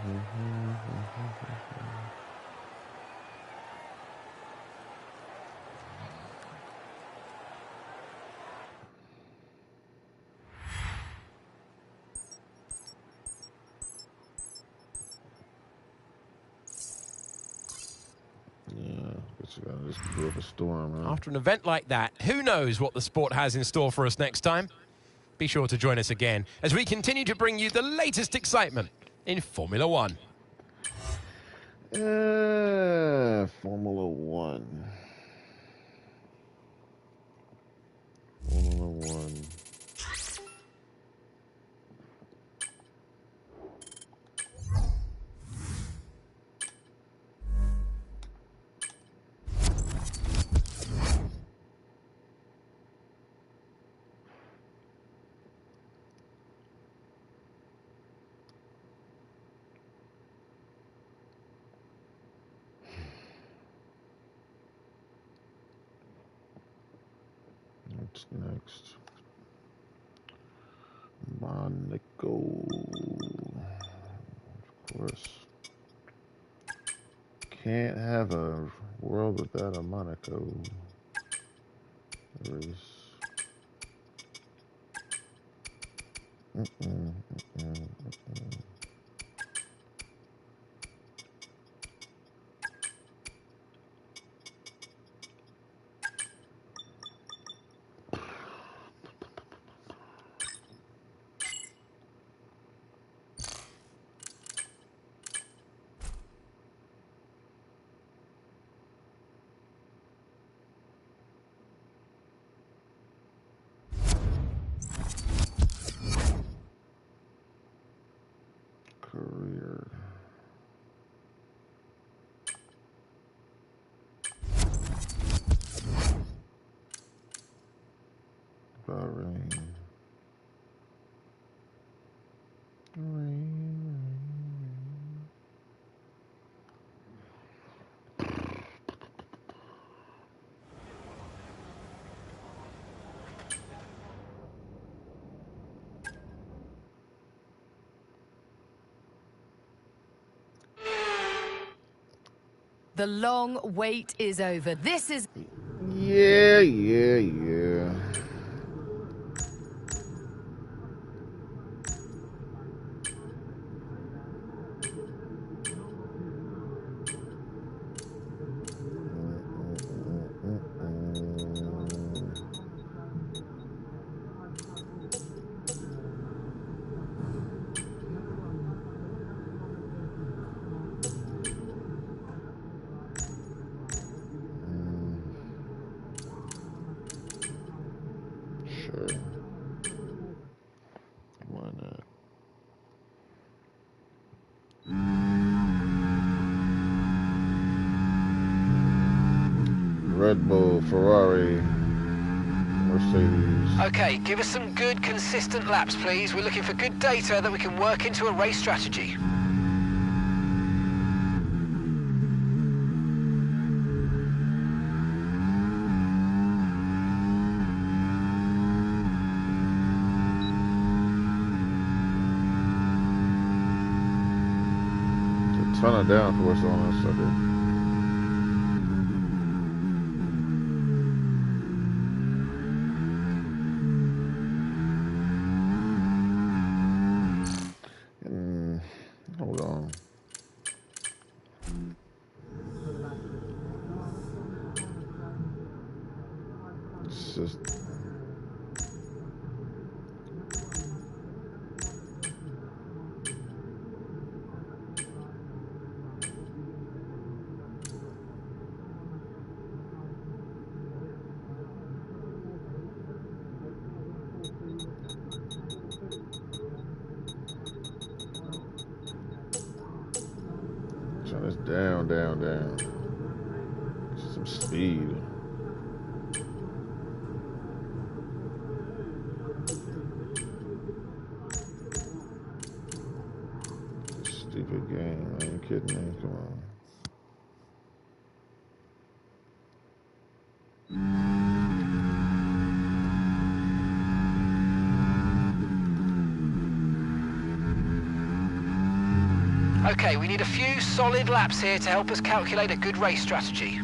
Guess you gotta just brew up a storm, huh? After an event like that, who knows what the sport has in store for us next time? Be sure to join us again as we continue to bring you the latest excitement in Formula One. Formula One. Formula One. What's next? Monaco. Of course. Can't have a world without a Monaco. There is. Career. Bahrain. The long wait is over. This is... Yeah. Sure. Why not? Red Bull, Ferrari, Mercedes. Okay, give us some good, consistent laps, please. We're looking for good data that we can work into a race strategy. Ton of downforce on this sucker. Hold on. It's just... Turn this down. Some speed. Stupid game, are you kidding me? Come on. Okay, we need a few solid laps here to help us calculate a good race strategy.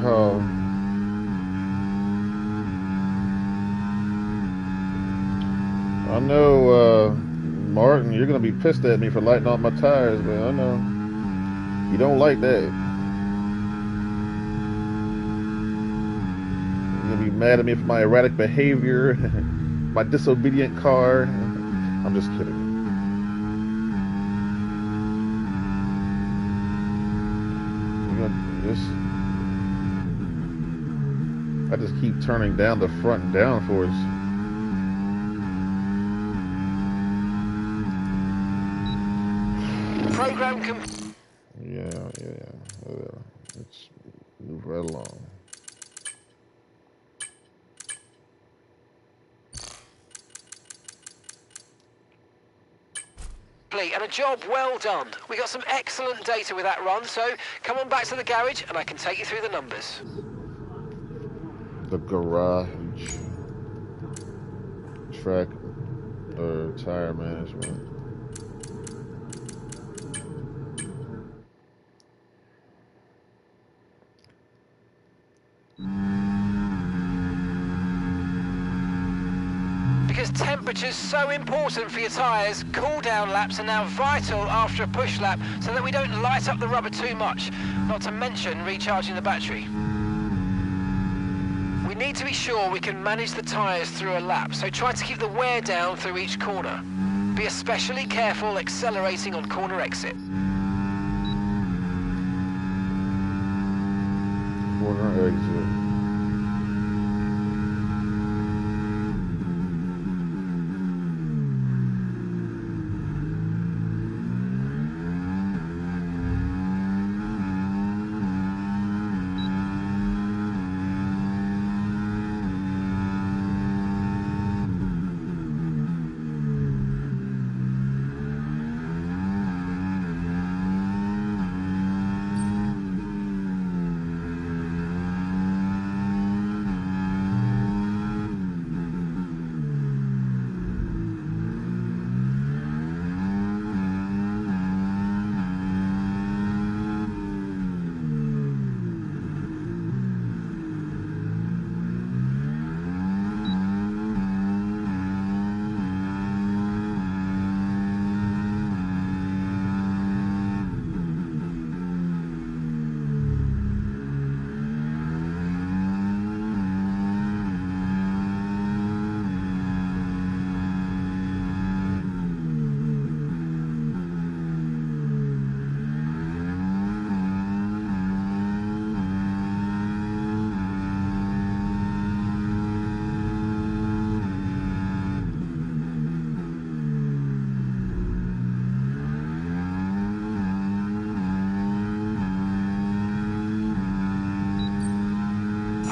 Oh. I know, Martin, you're going to be pissed at me for lighting off my tires, but I know you don't like that. You're going to be mad at me for my erratic behavior, my disobedient car. I'm just kidding. I just keep turning down the front downforce. Program Yeah. Let's move right along. and a job well done. We got some excellent data with that run, so come on back to the garage and I can take you through the numbers. The garage, track, or tire management. Because temperature's so important for your tyres, cool down laps are now vital after a push lap so that we don't light up the rubber too much, not to mention recharging the battery. We need to be sure we can manage the tyres through a lap, so try to keep the wear down through each corner. Be especially careful accelerating on corner exit. Corner exit.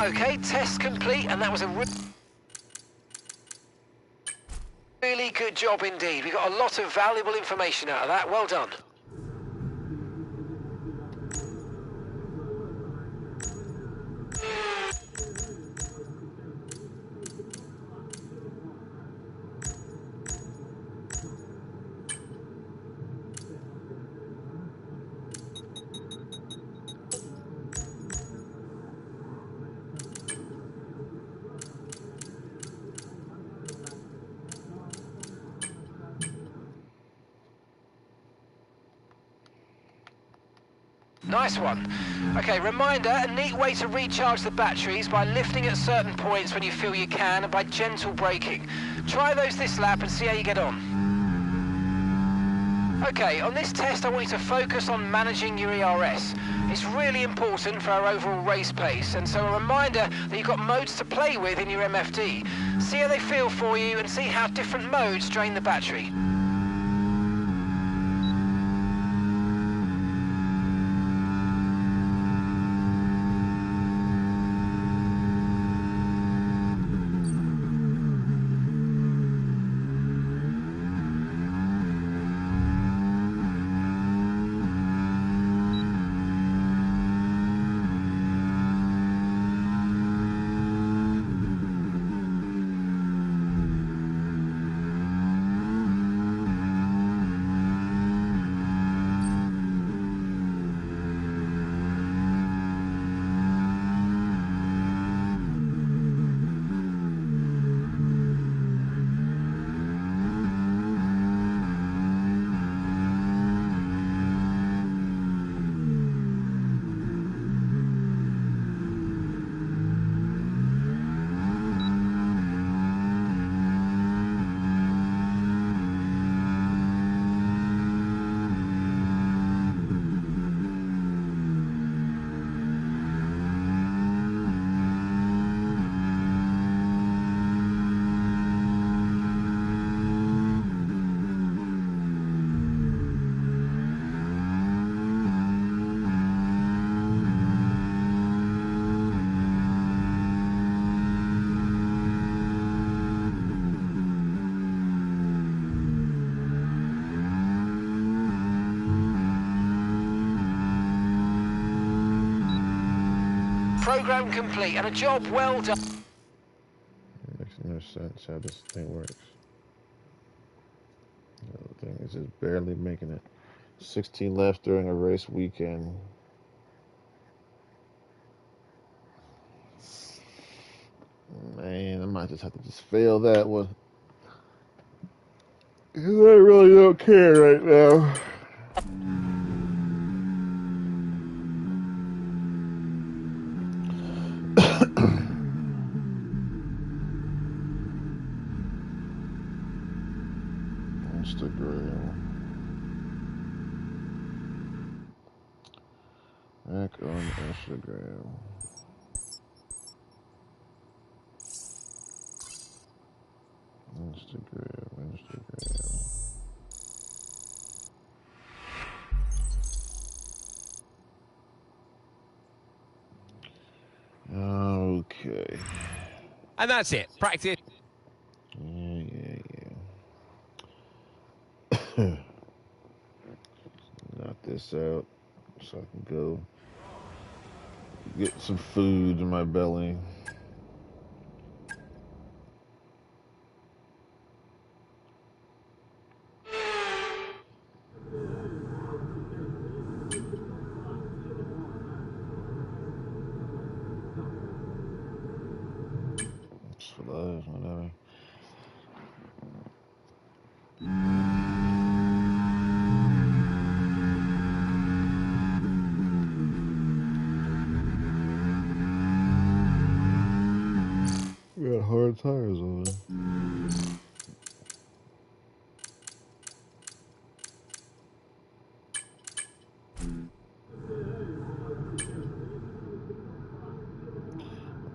Okay, test complete, and that was a really good job indeed. We got a lot of valuable information out of that. Well done. Nice one. Okay, reminder, a neat way to recharge the batteries by lifting at certain points when you feel you can and by gentle braking. Try those this lap and see how you get on. Okay, on this test I want you to focus on managing your ERS. It's really important for our overall race pace, and so a reminder that you've got modes to play with in your MFD. See how they feel for you and see how different modes drain the battery. Program complete and a job well done. It makes no sense how this thing works. The other thing is just barely making it. 16 left during a race weekend. Man, I might just have to just fail that one. Because I really don't care right now. Instagram. Back on Instagram. Okay. And that's it. Practice. Yeah. Knock this out so I can go get some food in my belly. Whatever. We got hard tires on it.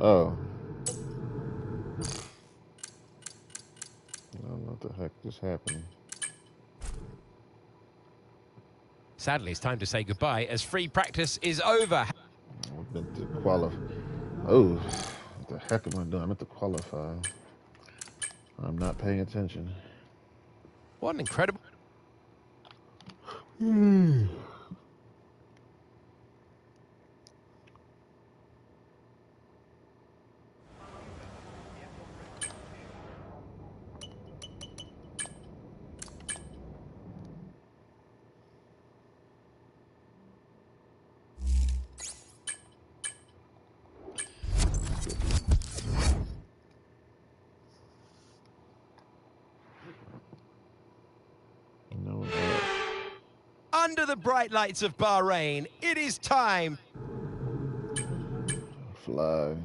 Oh. I don't know what the heck just happened. Sadly, it's time to say goodbye as free practice is over. I've been to qualify. Oh, what the heck am I doing? I'm at the qualify. I'm not paying attention. What an incredible... Under the bright lights of Bahrain, it is time. Fly.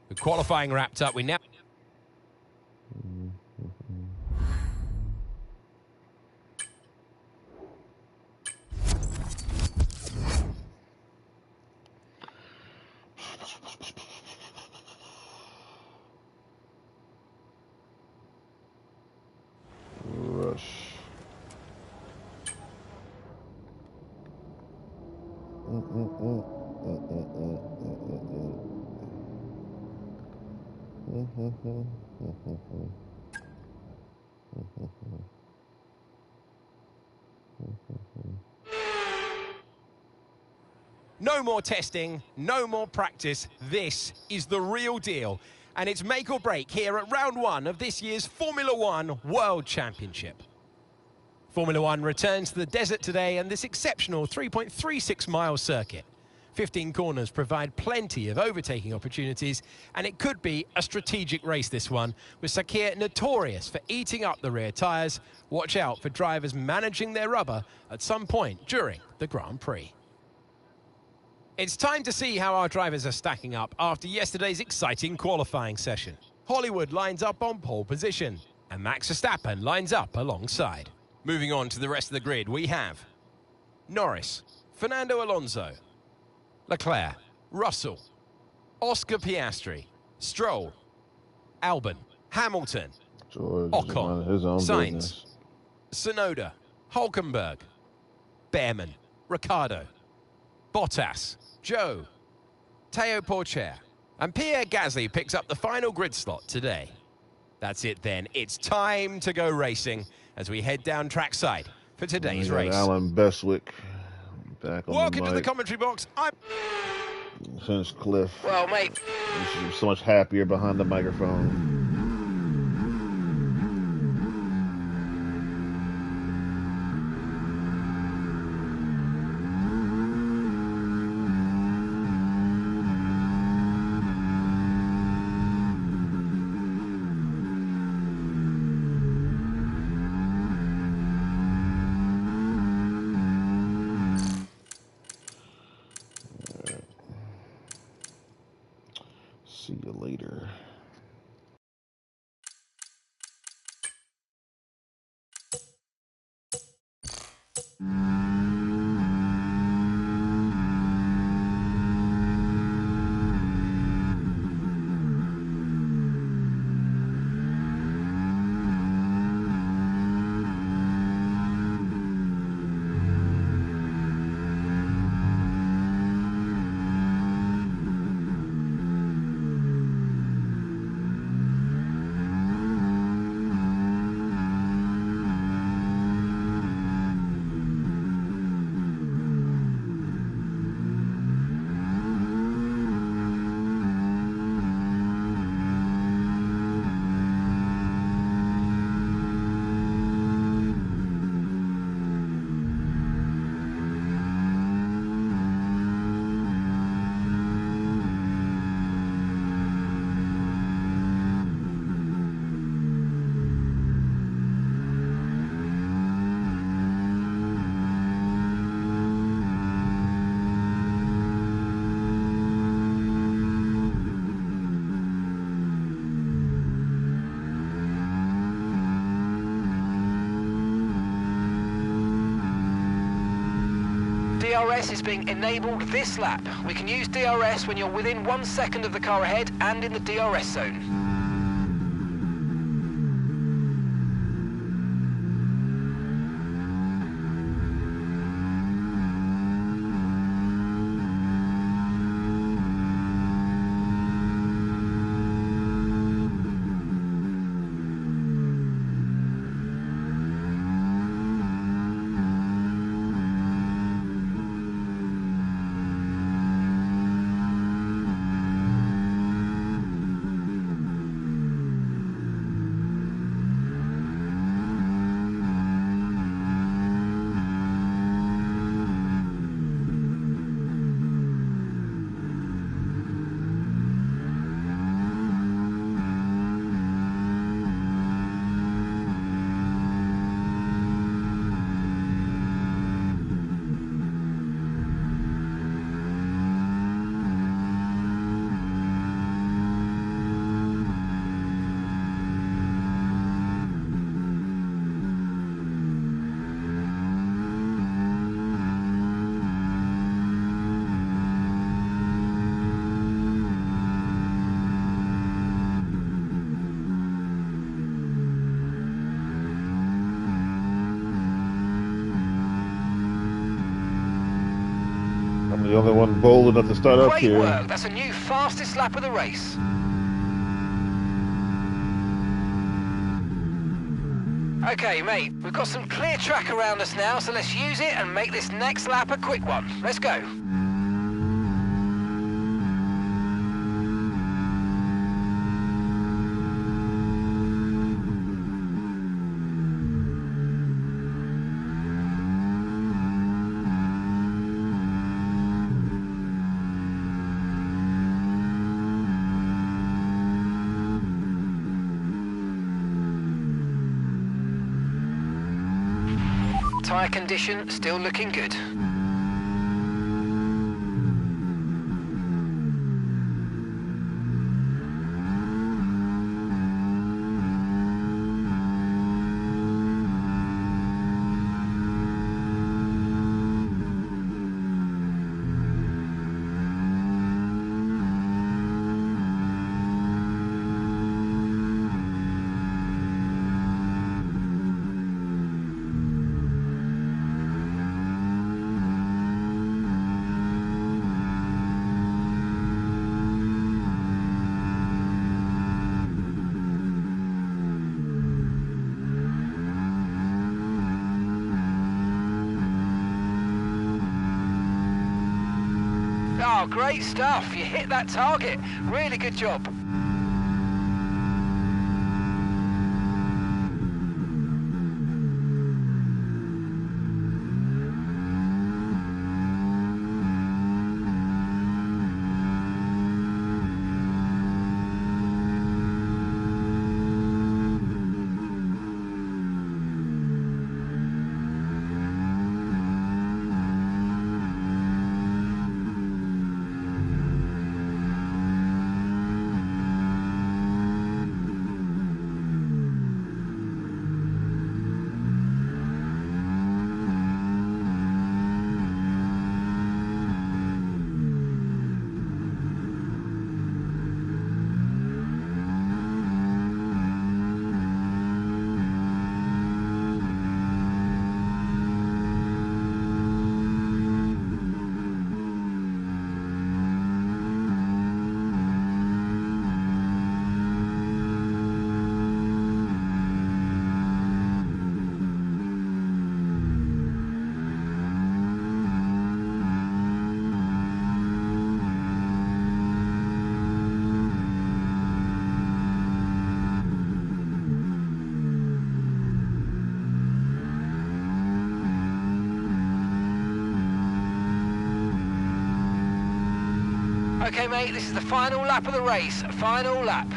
With qualifying wrapped up, we now... Rush. No more testing, no more practice. This is the real deal. And it's make or break here at round one of this year's Formula One World Championship. Formula One returns to the desert today and this exceptional 3.36-mile circuit. 15 corners provide plenty of overtaking opportunities, and it could be a strategic race, this one, with Sakhir notorious for eating up the rear tyres. Watch out for drivers managing their rubber at some point during the Grand Prix. It's time to see how our drivers are stacking up after yesterday's exciting qualifying session. Hollywood lines up on pole position, and Max Verstappen lines up alongside. Moving on to the rest of the grid, we have Norris, Fernando Alonso, Leclerc, Russell, Oscar Piastri, Stroll, Albon, Hamilton, George Ocon, his own Sainz, business. Tsunoda, Hulkenberg, Behrman, Ricciardo, Bottas, Joe, Teo Porcher, and Pierre Gasly picks up the final grid slot today. That's it then. It's time to go racing as we head down trackside for today's race. Alan Bestwick back on Welcome the to the mic. commentary box. I'm... Since Cliff. Well, mate, He's so much happier behind the microphone. See you later. DRS is being enabled this lap. We can use DRS when you're within 1 second of the car ahead and in the DRS zone. the only one bold enough to start up Great here. work. That's a new fastest lap of the race. Okay, mate, we've got some clear track around us now, so let's use it and make this next lap a quick one. Let's go. Tyre condition still looking good. Oh, great stuff. You hit that target. Really good job. Okay, mate, this is the final lap of the race. Final lap.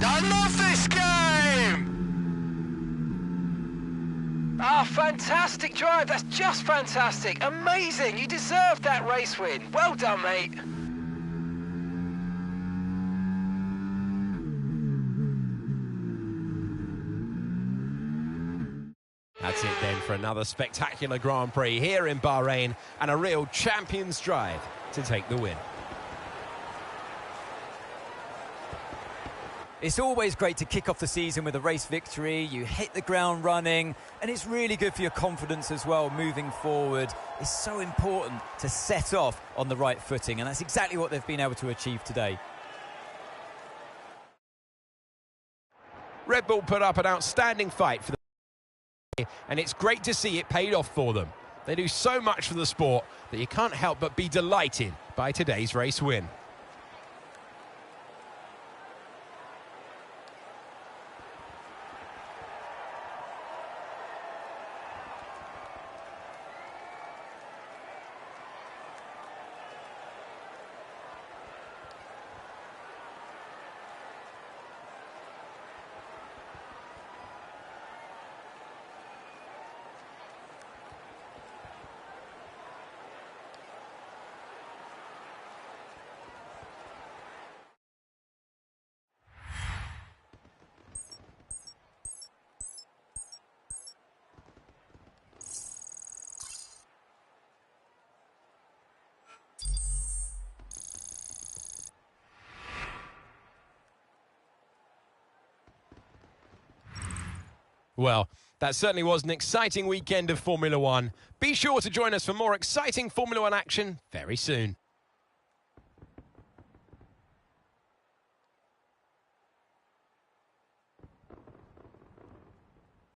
I love this game! Ah, fantastic drive. That's just fantastic. Amazing. You deserved that race win. Well done, mate. That's it then for another spectacular Grand Prix here in Bahrain and a real champion's drive to take the win. It's always great to kick off the season with a race victory. You hit the ground running, and it's really good for your confidence as well moving forward. It's so important to set off on the right footing, and that's exactly what they've been able to achieve today. Red Bull put up an outstanding fight for the and it's great to see it paid off for them. They do so much for the sport that you can't help but be delighted by today's race win. Well, that certainly was an exciting weekend of Formula One. Be sure to join us for more exciting Formula One action very soon.